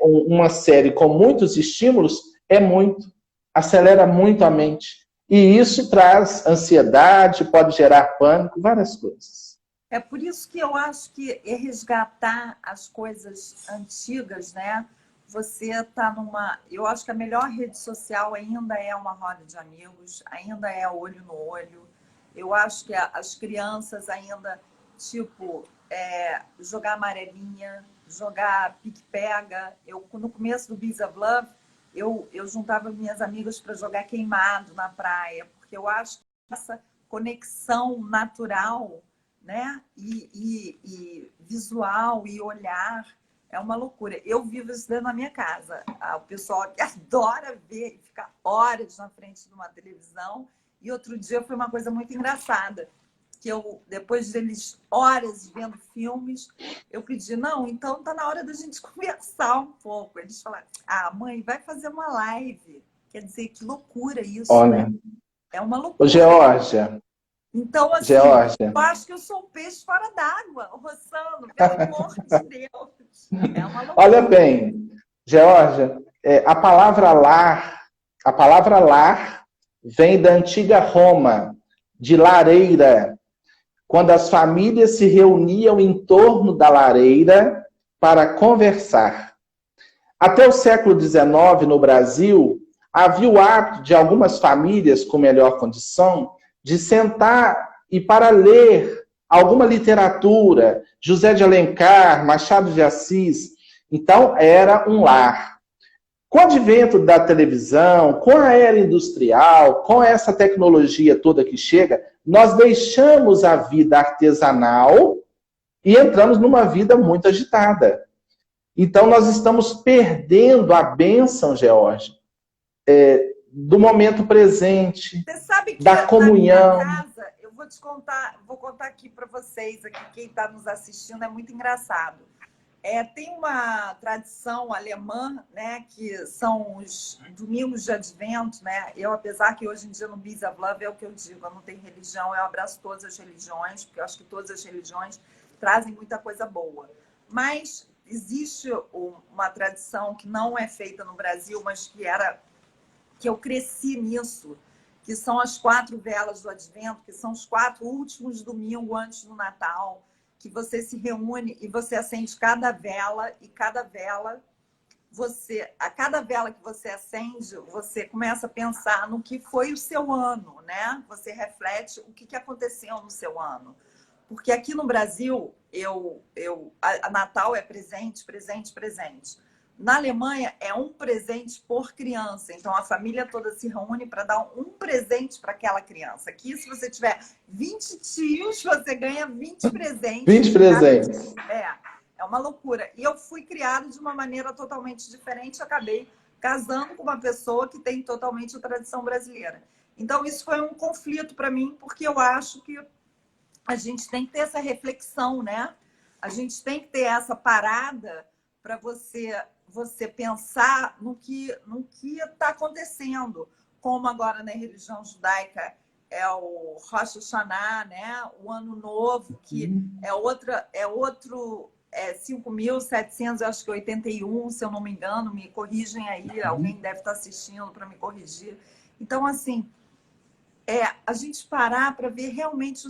uma série com muitos estímulos, é muito. Acelera muito a mente. E isso traz ansiedade, pode gerar pânico, várias coisas. É por isso que eu acho que é resgatar as coisas antigas, né? Você está numa... Eu acho que a melhor rede social ainda é uma roda de amigos, ainda é olho no olho. Eu acho que as crianças ainda, tipo, jogar amarelinha, jogar pique-pega. No começo do Bees of Love, eu juntava minhas amigas para jogar queimado na praia, porque eu acho que essa conexão natural, né? E visual e olhar é uma loucura. Eu vivo isso dentro da minha casa. O pessoal que adora ver e ficar horas na frente de uma televisão. E outro dia foi uma coisa muito engraçada, que eu, depois deles horas vendo filmes, eu pedi, não, então tá na hora da gente conversar um pouco. Eles falaram, mãe, vai fazer uma live. Quer dizer, que loucura isso, olha, né? É uma loucura. Ô, Geórgia. Então, assim, Geórgia, eu acho que eu sou um peixe fora d'água, Rossano, pelo amor de Deus. É uma loucura. Olha bem, Geórgia, a palavra lar vem da antiga Roma, de lareira, quando as famílias se reuniam em torno da lareira para conversar. Até o século XIX, no Brasil, havia o hábito de algumas famílias com melhor condição de sentar e para ler alguma literatura, José de Alencar, Machado de Assis. Então, era um lar. Com o advento da televisão, com a era industrial, com essa tecnologia toda que chega, nós deixamos a vida artesanal e entramos numa vida muito agitada. Então, nós estamos perdendo a bênção, George, do momento presente, Você sabe que da comunhão. Na minha casa, eu vou contar aqui para vocês, aqui, quem está nos assistindo, é muito engraçado. Tem uma tradição alemã, né, que são os domingos de advento, né? Eu, apesar que hoje em dia no Bees of Love é o que eu digo, eu não tenho religião, eu abraço todas as religiões, porque eu acho que todas as religiões trazem muita coisa boa. Mas existe uma tradição que não é feita no Brasil, mas que eu cresci nisso, que são as 4 velas do Advento, que são os 4 últimos domingos antes do Natal, que você se reúne e você acende cada vela, e cada vela, a cada vela que você acende, você começa a pensar no que foi o seu ano, né? Você reflete o que aconteceu no seu ano. Porque aqui no Brasil, a Natal é presente, presente, presente. Na Alemanha, é um presente por criança. Então, a família toda se reúne para dar um presente para aquela criança. Aqui, se você tiver 20 tios, você ganha 20 presentes. 20 presentes. É uma loucura. E eu fui criada de uma maneira totalmente diferente. Acabei casando com uma pessoa que tem totalmente a tradição brasileira. Então, isso foi um conflito para mim, porque eu acho que a gente tem que ter essa reflexão, né? A gente tem que ter essa parada para você pensar no que está acontecendo. Como agora na religião judaica é o Rosh Hashanah, né? O Ano Novo, que é outro 5.781, se eu não me engano, me corrigem aí, alguém deve estar assistindo para me corrigir. Então, assim, a gente parar para ver realmente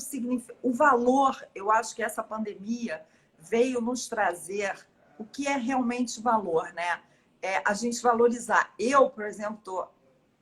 o valor. Eu acho que essa pandemia veio nos trazer o que é realmente valor, né? A gente valorizar. Eu, por exemplo,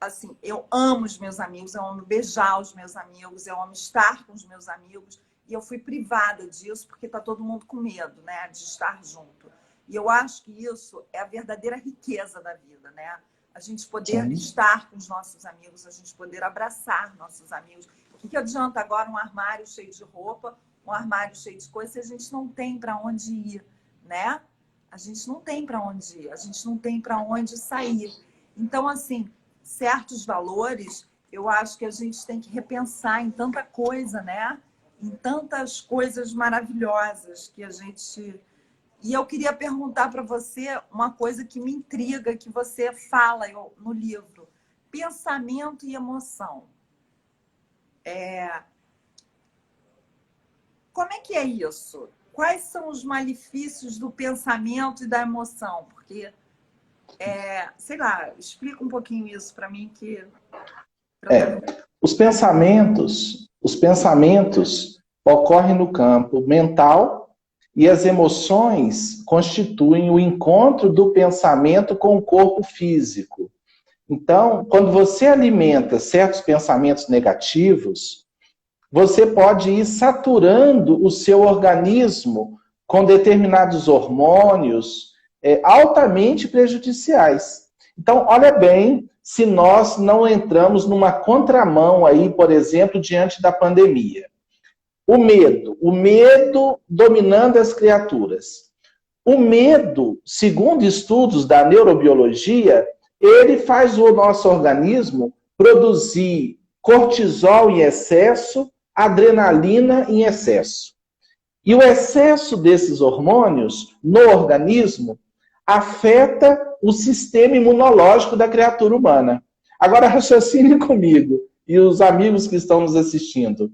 assim, eu amo os meus amigos, eu amo beijar os meus amigos, eu amo estar com os meus amigos, e eu fui privada disso porque está todo mundo com medo, né, de estar junto. E eu acho que isso é a verdadeira riqueza da vida, né? A gente poder estar com os nossos amigos, a gente poder abraçar nossos amigos. O que adianta agora um armário cheio de roupa, um armário cheio de coisas, se a gente não tem para onde ir, né? A gente não tem para onde ir, a gente não tem para onde sair. Então, assim, certos valores, eu acho que a gente tem que repensar em tanta coisa, né? Em tantas coisas maravilhosas que a gente... E eu queria perguntar para você uma coisa que me intriga, que você fala no livro. Pensamento e emoção. Como é que é isso? Quais são os malefícios do pensamento e da emoção? Porque, sei lá, explica um pouquinho isso para mim. Os pensamentos ocorrem no campo mental e as emoções constituem o encontro do pensamento com o corpo físico. Então, quando você alimenta certos pensamentos negativos, você pode ir saturando o seu organismo com determinados hormônios altamente prejudiciais. Então, olha bem se nós não entramos numa contramão aí, por exemplo, diante da pandemia. O medo dominando as criaturas. O medo, segundo estudos da neurobiologia, ele faz o nosso organismo produzir cortisol em excesso, adrenalina em excesso. E o excesso desses hormônios no organismo afeta o sistema imunológico da criatura humana. Agora, raciocine comigo e os amigos que estão nos assistindo.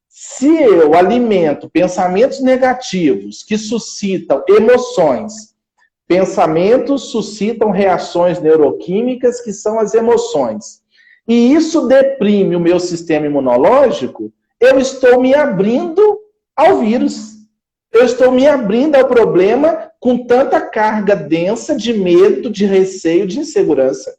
Se eu alimento pensamentos negativos que suscitam emoções, pensamentos suscitam reações neuroquímicas que são as emoções, e isso deprime o meu sistema imunológico, eu estou me abrindo ao vírus. Eu estou me abrindo ao problema com tanta carga densa de medo, de receio, de insegurança.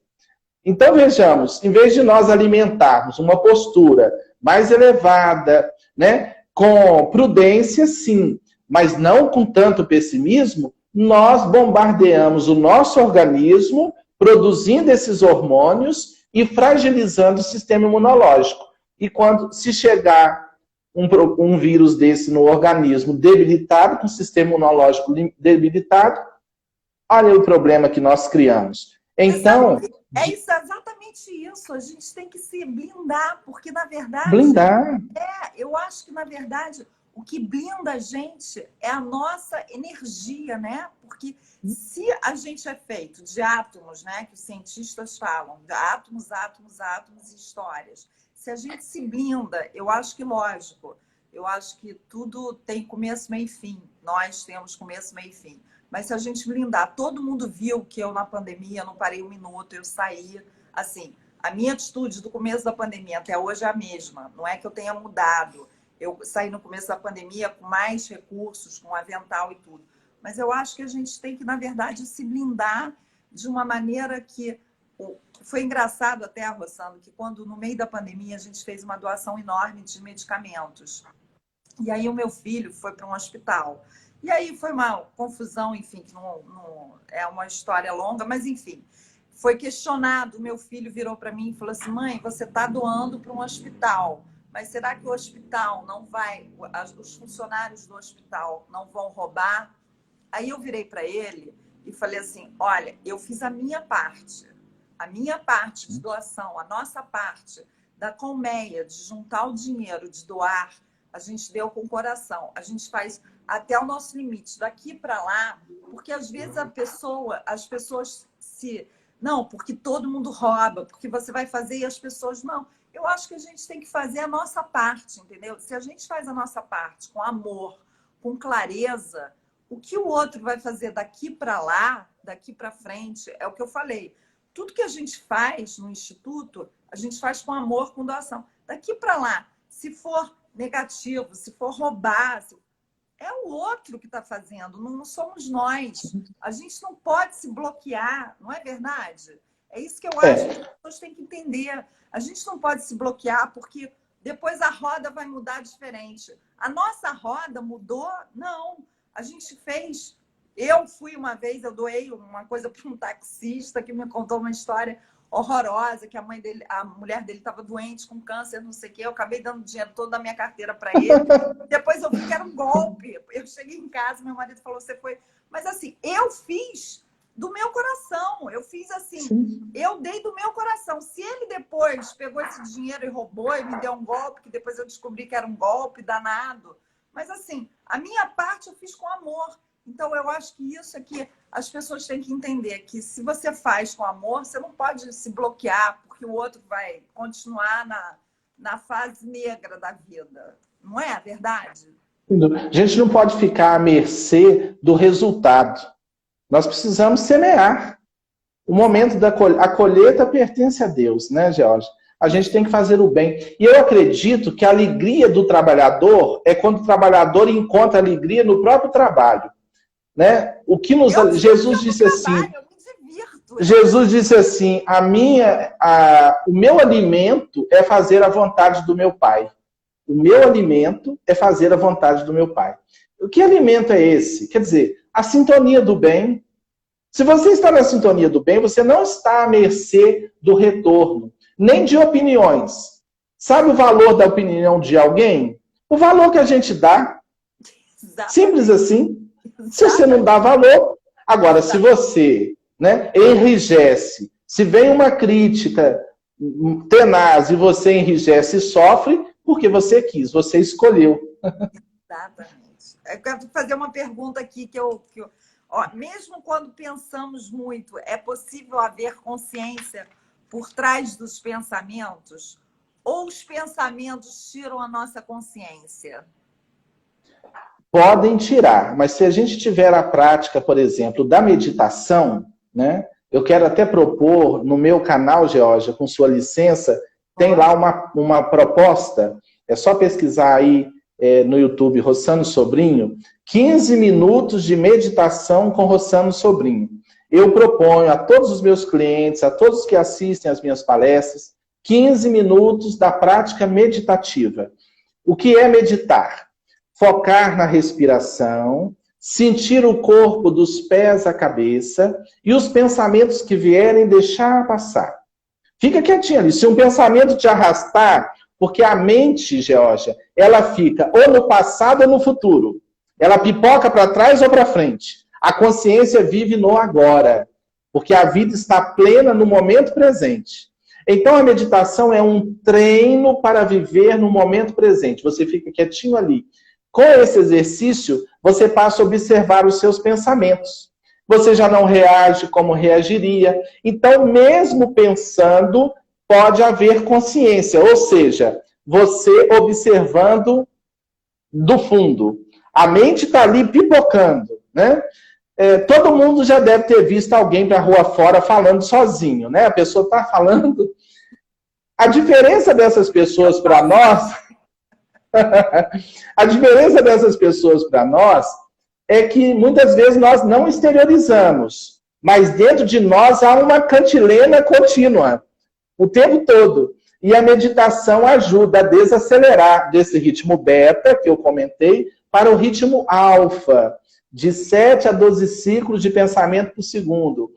Então, vejamos, em vez de nós alimentarmos uma postura mais elevada, né, com prudência, sim, mas não com tanto pessimismo, nós bombardeamos o nosso organismo, produzindo esses hormônios e fragilizando o sistema imunológico. E quando se chegar um vírus desse no organismo debilitado, com o sistema imunológico debilitado, olha o problema que nós criamos. Então... É isso, exatamente isso. A gente tem que se blindar, porque, na verdade... Blindar. Eu acho que, na verdade, o que blinda a gente é a nossa energia, né? Porque se a gente é feito de átomos, né? Que os cientistas falam, de átomos, átomos, átomos e histórias. Se a gente se blinda, eu acho que lógico. Eu acho que tudo tem começo, meio e fim. Nós temos começo, meio e fim. Mas se a gente blindar, todo mundo viu que eu na pandemia não parei um minuto, eu saí, assim, a minha atitude do começo da pandemia até hoje é a mesma, não é que eu tenha mudado. Eu saí no começo da pandemia com mais recursos, com avental e tudo. Mas eu acho que a gente tem que, na verdade, se blindar de uma maneira que... Foi engraçado até, Rossano, que quando no meio da pandemia a gente fez uma doação enorme de medicamentos. E aí o meu filho foi para um hospital. E aí foi uma confusão, enfim, que não é uma história longa, mas enfim, foi questionado. Meu filho virou para mim e falou assim: mãe, você está doando para um hospital, mas será que o hospital não vai, os funcionários do hospital não vão roubar? Aí eu virei para ele e falei assim: olha, eu fiz a minha parte de doação, a nossa parte da colmeia, de juntar o dinheiro, de doar, a gente deu com o coração. A gente faz até o nosso limite, daqui para lá, porque às vezes as pessoas se... Não, porque todo mundo rouba, porque você vai fazer e as pessoas... Não, eu acho que a gente tem que fazer a nossa parte, entendeu? Se a gente faz a nossa parte com amor, com clareza, o que o outro vai fazer daqui para lá, daqui para frente, é o que eu falei. Tudo que a gente faz no Instituto, a gente faz com amor, com doação. Daqui para lá, se for negativo, se for roubar, é o outro que está fazendo, não somos nós. A gente não pode se bloquear, não é verdade? É isso que eu acho que as pessoas têm que entender. A gente não pode se bloquear, porque depois a roda vai mudar diferente. A nossa roda mudou? Não. A gente fez... Eu fui uma vez, eu doei uma coisa para um taxista que me contou uma história horrorosa, que a mulher dele estava doente com câncer, não sei o quê. Eu acabei dando dinheiro todo da minha carteira para ele. Depois eu vi que era um golpe. Eu cheguei em casa, meu marido falou: você foi... Mas assim, eu fiz do meu coração. Eu fiz assim, sim, eu dei do meu coração. Se ele depois pegou esse dinheiro e roubou e me deu um golpe, que depois eu descobri que era um golpe danado. Mas assim, a minha parte eu fiz com amor. Então, eu acho que isso é que as pessoas têm que entender, que se você faz com amor, você não pode se bloquear, porque o outro vai continuar na fase negra da vida. Não é a verdade? A gente não pode ficar à mercê do resultado. Nós precisamos semear. O momento da a colheita pertence a Deus, né, Georgia? A gente tem que fazer o bem. E eu acredito que a alegria do trabalhador é quando o trabalhador encontra alegria no próprio trabalho. Né? O que nos... Jesus disse assim, Jesus disse assim, o meu alimento é fazer a vontade do meu Pai. O meu alimento é fazer a vontade do meu Pai. O que alimento é esse? Quer dizer, a sintonia do bem. Se você está na sintonia do bem, você não está à mercê do retorno, nem de opiniões. Sabe o valor da opinião de alguém? O valor que a gente dá. Simples assim. Se você não dá valor, agora se você, né, enrijece, se vem uma crítica tenaz e você enrijece e sofre, porque você quis, você escolheu. Exatamente. Eu quero fazer uma pergunta aqui ó, mesmo quando pensamos muito, é possível haver consciência por trás dos pensamentos? Ou os pensamentos tiram a nossa consciência? Podem tirar, mas se a gente tiver a prática, por exemplo, da meditação, né? Eu quero até propor no meu canal, Georgia, com sua licença, tem lá uma proposta, é só pesquisar aí no YouTube, Rossano Sobrinho, 15 minutos de meditação com Rossano Sobrinho. Eu proponho a todos os meus clientes, a todos que assistem às minhas palestras, 15 minutos da prática meditativa. O que é meditar? Focar na respiração, sentir o corpo dos pés à cabeça e os pensamentos que vierem deixar passar. Fica quietinho ali. Se um pensamento te arrastar, porque a mente, Georgia, ela fica ou no passado ou no futuro. Ela pipoca para trás ou para frente. A consciência vive no agora, porque a vida está plena no momento presente. Então a meditação é um treino para viver no momento presente. Você fica quietinho ali. Com esse exercício, você passa a observar os seus pensamentos. Você já não reage como reagiria. Então, mesmo pensando, pode haver consciência, ou seja, você observando do fundo. A mente está ali pipocando, né? Todo mundo já deve ter visto alguém para a rua fora falando sozinho, né? A pessoa está falando. A diferença dessas pessoas para nós, a diferença dessas pessoas para nós é que muitas vezes nós não exteriorizamos, mas dentro de nós há uma cantilena contínua, o tempo todo. E a meditação ajuda a desacelerar desse ritmo beta, que eu comentei, para o ritmo alfa, de 7 a 12 ciclos de pensamento por segundo.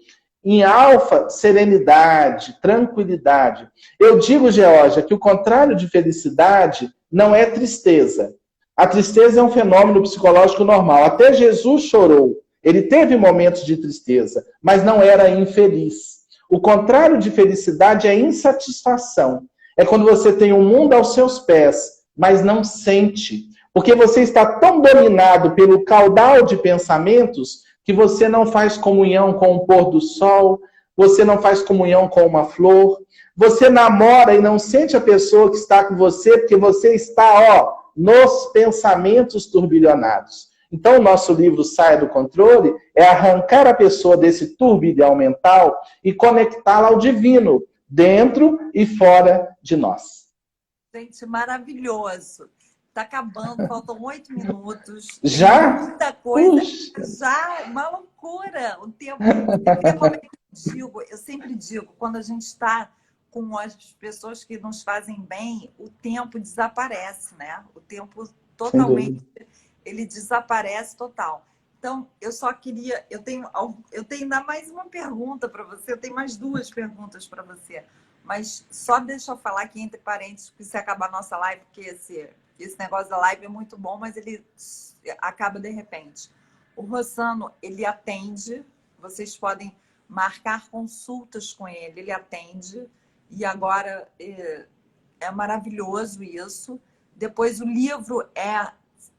Em alfa, serenidade, tranquilidade. Eu digo, Georgia, que o contrário de felicidade não é tristeza. A tristeza é um fenômeno psicológico normal. Até Jesus chorou. Ele teve momentos de tristeza, mas não era infeliz. O contrário de felicidade é insatisfação. É quando você tem o mundo aos seus pés, mas não sente. Porque você está tão dominado pelo caudal de pensamentos que você não faz comunhão com o pôr do sol, você não faz comunhão com uma flor, você namora e não sente a pessoa que está com você, porque você está, nos pensamentos turbilhonados. Então, o nosso livro Saia do Controle é arrancar a pessoa desse turbilhão mental e conectá-la ao divino, dentro e fora de nós. Gente, maravilhoso. Está acabando, faltam 8 minutos. Já? Muita coisa. Puxa. Já, uma loucura. O tempo. Eu sempre digo, quando a gente está com as pessoas que nos fazem bem, o tempo desaparece, né? O tempo totalmente, ele desaparece total. Então, eu só queria, eu tenho ainda mais uma pergunta para você, eu tenho mais 2 perguntas para você, mas só deixa eu falar aqui entre parênteses, que se acabar a nossa live, porque esse negócio da live é muito bom, mas ele acaba de repente. O Rossano, ele atende, vocês podem marcar consultas com ele, ele atende, e agora é maravilhoso isso. Depois o livro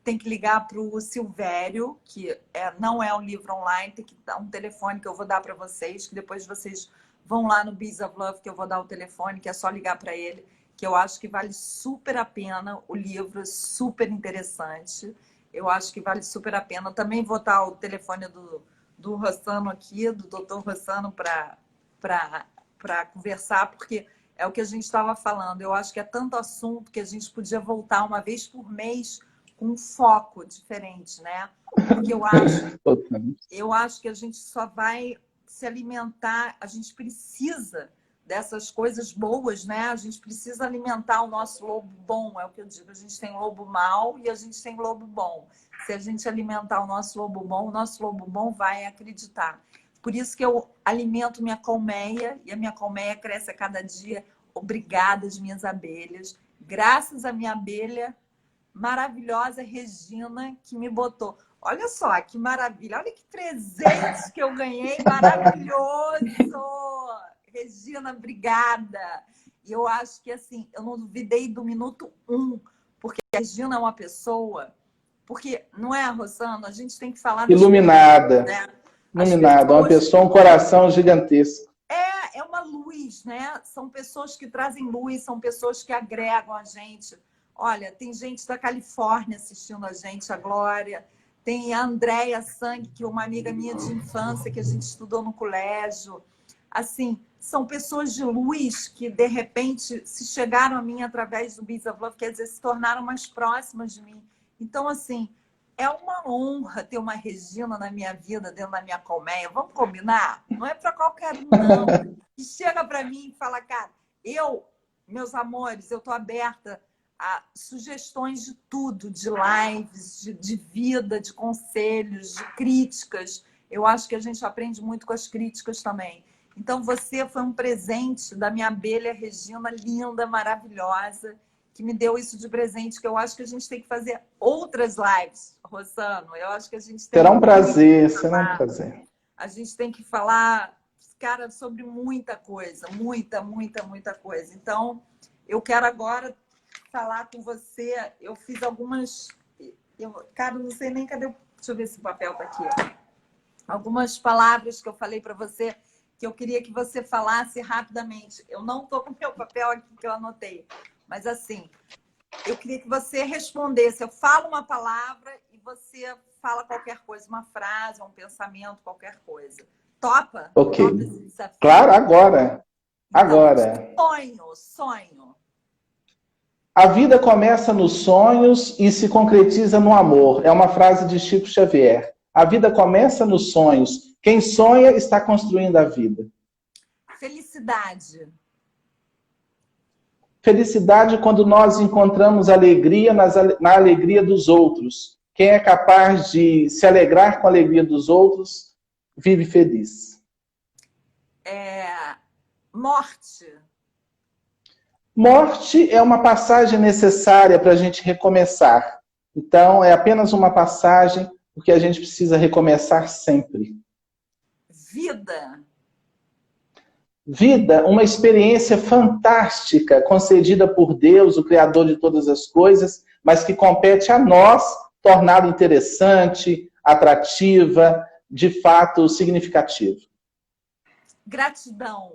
tem que ligar para o Silvério, que não é um livro online, tem que dar um telefone que eu vou dar para vocês, que depois vocês vão lá no Bees of Love, que eu vou dar o telefone, que é só ligar para ele, que eu acho que vale super a pena. O livro é super interessante. Eu acho que vale super a pena. Eu também vou dar o telefone do Rossano aqui, do Dr. Rossano, para conversar, porque é o que a gente estava falando. Eu acho que é tanto assunto que a gente podia voltar uma vez por mês com um foco diferente, né? Porque eu acho que a gente só vai se alimentar, a gente precisa dessas coisas boas, né? A gente precisa alimentar o nosso lobo bom, é o que eu digo. A gente tem lobo mau e a gente tem lobo bom. Se a gente alimentar o nosso lobo bom vai acreditar. Por isso que eu alimento minha colmeia, e a minha colmeia cresce a cada dia. Obrigada, as minhas abelhas. Graças à minha abelha maravilhosa, Regina, que me botou. Olha só, que maravilha. Olha que presente que eu ganhei, maravilhoso. Regina, obrigada. E eu acho que, assim, eu não duvidei do minuto 1, porque a Regina é uma pessoa... Porque, não é, Rossano? A gente tem que falar... Iluminada. Pessoas, né? Iluminada, uma pessoa, um coração gigantesco. É uma luz, né? São pessoas que trazem luz, são pessoas que agregam a gente. Olha, tem gente da Califórnia assistindo a gente, a Glória. Tem a Andréia Sangue, que é uma amiga minha de infância, que a gente estudou no colégio. Assim, são pessoas de luz que, de repente, se chegaram a mim através do Bees of Love, quer dizer, se tornaram mais próximas de mim. Então, assim, é uma honra ter uma Regina na minha vida, dentro da minha colmeia. Vamos combinar? Não é para qualquer um, não. E chega para mim e fala, cara, meus amores, eu estou aberta sugestões de tudo, de lives, de vida, de conselhos, de críticas. Eu acho que a gente aprende muito com as críticas também. Então, você foi um presente da minha abelha Regina, linda, maravilhosa, que me deu isso de presente, que eu acho que a gente tem que fazer outras lives, Rossano. Eu acho que a gente tem será um prazer, será um prazer. A gente tem que falar, cara, sobre muita coisa, muita coisa. Então, eu quero agora falar com você. Eu fiz algumas... cara, não sei nem cadê... Deixa eu ver se o papel tá aqui. Algumas palavras que eu falei para você, que eu queria que você falasse rapidamente. Eu não estou com o meu papel aqui que eu anotei. Mas, assim, eu queria que você respondesse. Eu falo uma palavra e você fala qualquer coisa, uma frase, um pensamento, qualquer coisa. Topa? Ok. Topa esse desafio? Claro, agora. Então, Agora. Sonho. A vida começa nos sonhos e se concretiza no amor. É uma frase de Chico Xavier. A vida começa nos sonhos. Quem sonha está construindo a vida. Felicidade. Felicidade quando nós encontramos alegria na alegria dos outros. Quem é capaz de se alegrar com a alegria dos outros, vive feliz. Morte. Morte é uma passagem necessária para a gente recomeçar. Então, é apenas uma passagem, porque a gente precisa recomeçar sempre. Vida. Vida, uma experiência fantástica, concedida por Deus, o Criador de todas as coisas, mas que compete a nós torná-la interessante, atrativa, de fato significativa. Gratidão.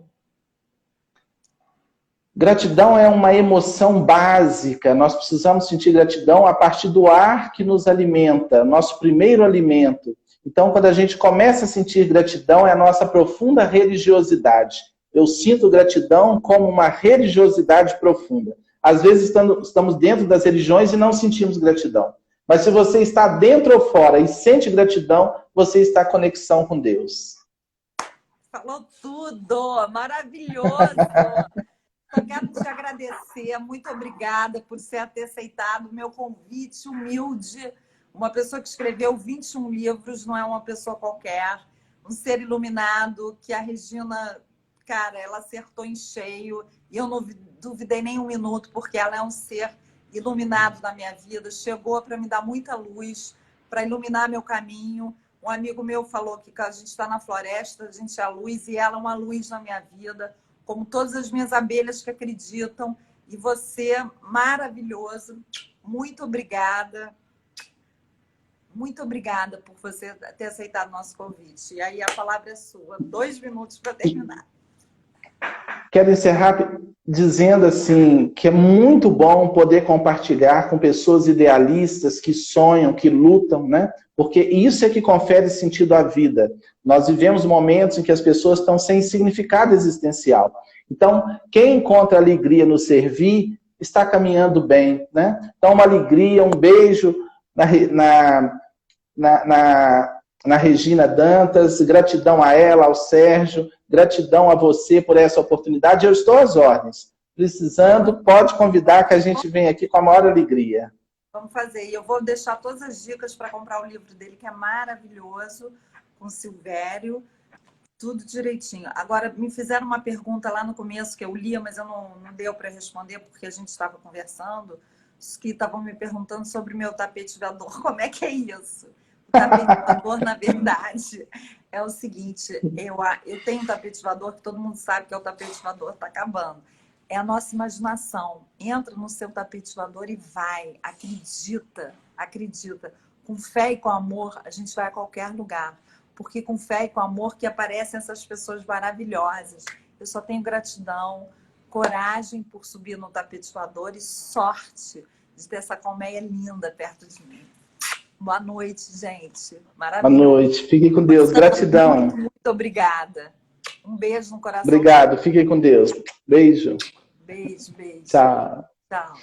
Gratidão é uma emoção básica. Nós precisamos sentir gratidão a partir do ar que nos alimenta, nosso primeiro alimento. Então, quando a gente começa a sentir gratidão, é a nossa profunda religiosidade. Eu sinto gratidão como uma religiosidade profunda. Às vezes estamos dentro das religiões e não sentimos gratidão. Mas se você está dentro ou fora e sente gratidão, você está em conexão com Deus. Falou tudo! Maravilhoso! Eu quero te agradecer. Muito obrigada por você ter aceitado o meu convite humilde. Uma pessoa que escreveu 21 livros, não é uma pessoa qualquer. Um ser iluminado, que a Regina, cara, ela acertou em cheio. E eu não duvidei nem um minuto, porque ela é um ser iluminado na minha vida. Chegou para me dar muita luz, para iluminar meu caminho. Um amigo meu falou que a gente está na floresta, a gente é a luz, e ela é uma luz na minha vida, como todas as minhas abelhas que acreditam. E você, maravilhoso. Muito obrigada. Muito obrigada por você ter aceitado o nosso convite. E aí a palavra é sua. 2 minutos para terminar. Quero encerrar dizendo assim que é muito bom poder compartilhar com pessoas idealistas que sonham, que lutam, né? Porque isso é que confere sentido à vida. Nós vivemos momentos em que as pessoas estão sem significado existencial. Então, quem encontra alegria no servir está caminhando bem, né? Então, uma alegria, um beijo na Regina Dantas, gratidão a ela, ao Sérgio, gratidão a você por essa oportunidade. Eu estou às ordens. Precisando, pode convidar que a gente vem aqui com a maior alegria. Vamos fazer. E eu vou deixar todas as dicas para comprar o livro dele, que é maravilhoso, com o Silvério, tudo direitinho. Agora, me fizeram uma pergunta lá no começo, que eu lia, mas eu não deu para responder, porque a gente estava conversando, que estavam me perguntando sobre o meu tapete voador. Como é que é isso? O tapete voador, na verdade, é o seguinte, eu tenho um tapete voador que todo mundo sabe que é o tapete voador, está acabando. É a nossa imaginação. Entra no seu tapete voador e vai. Acredita, acredita. Com fé e com amor, a gente vai a qualquer lugar. Porque com fé e com amor que aparecem essas pessoas maravilhosas. Eu só tenho gratidão, coragem por subir no tapete voador e sorte de ter essa colmeia linda perto de mim. Boa noite, gente. Maravilhoso. Boa noite. Fiquem com Deus. Gratidão. Muito obrigada. Um beijo no coração. Obrigado. Fiquem com Deus. Beijo. Beijo. Tchau. Tchau.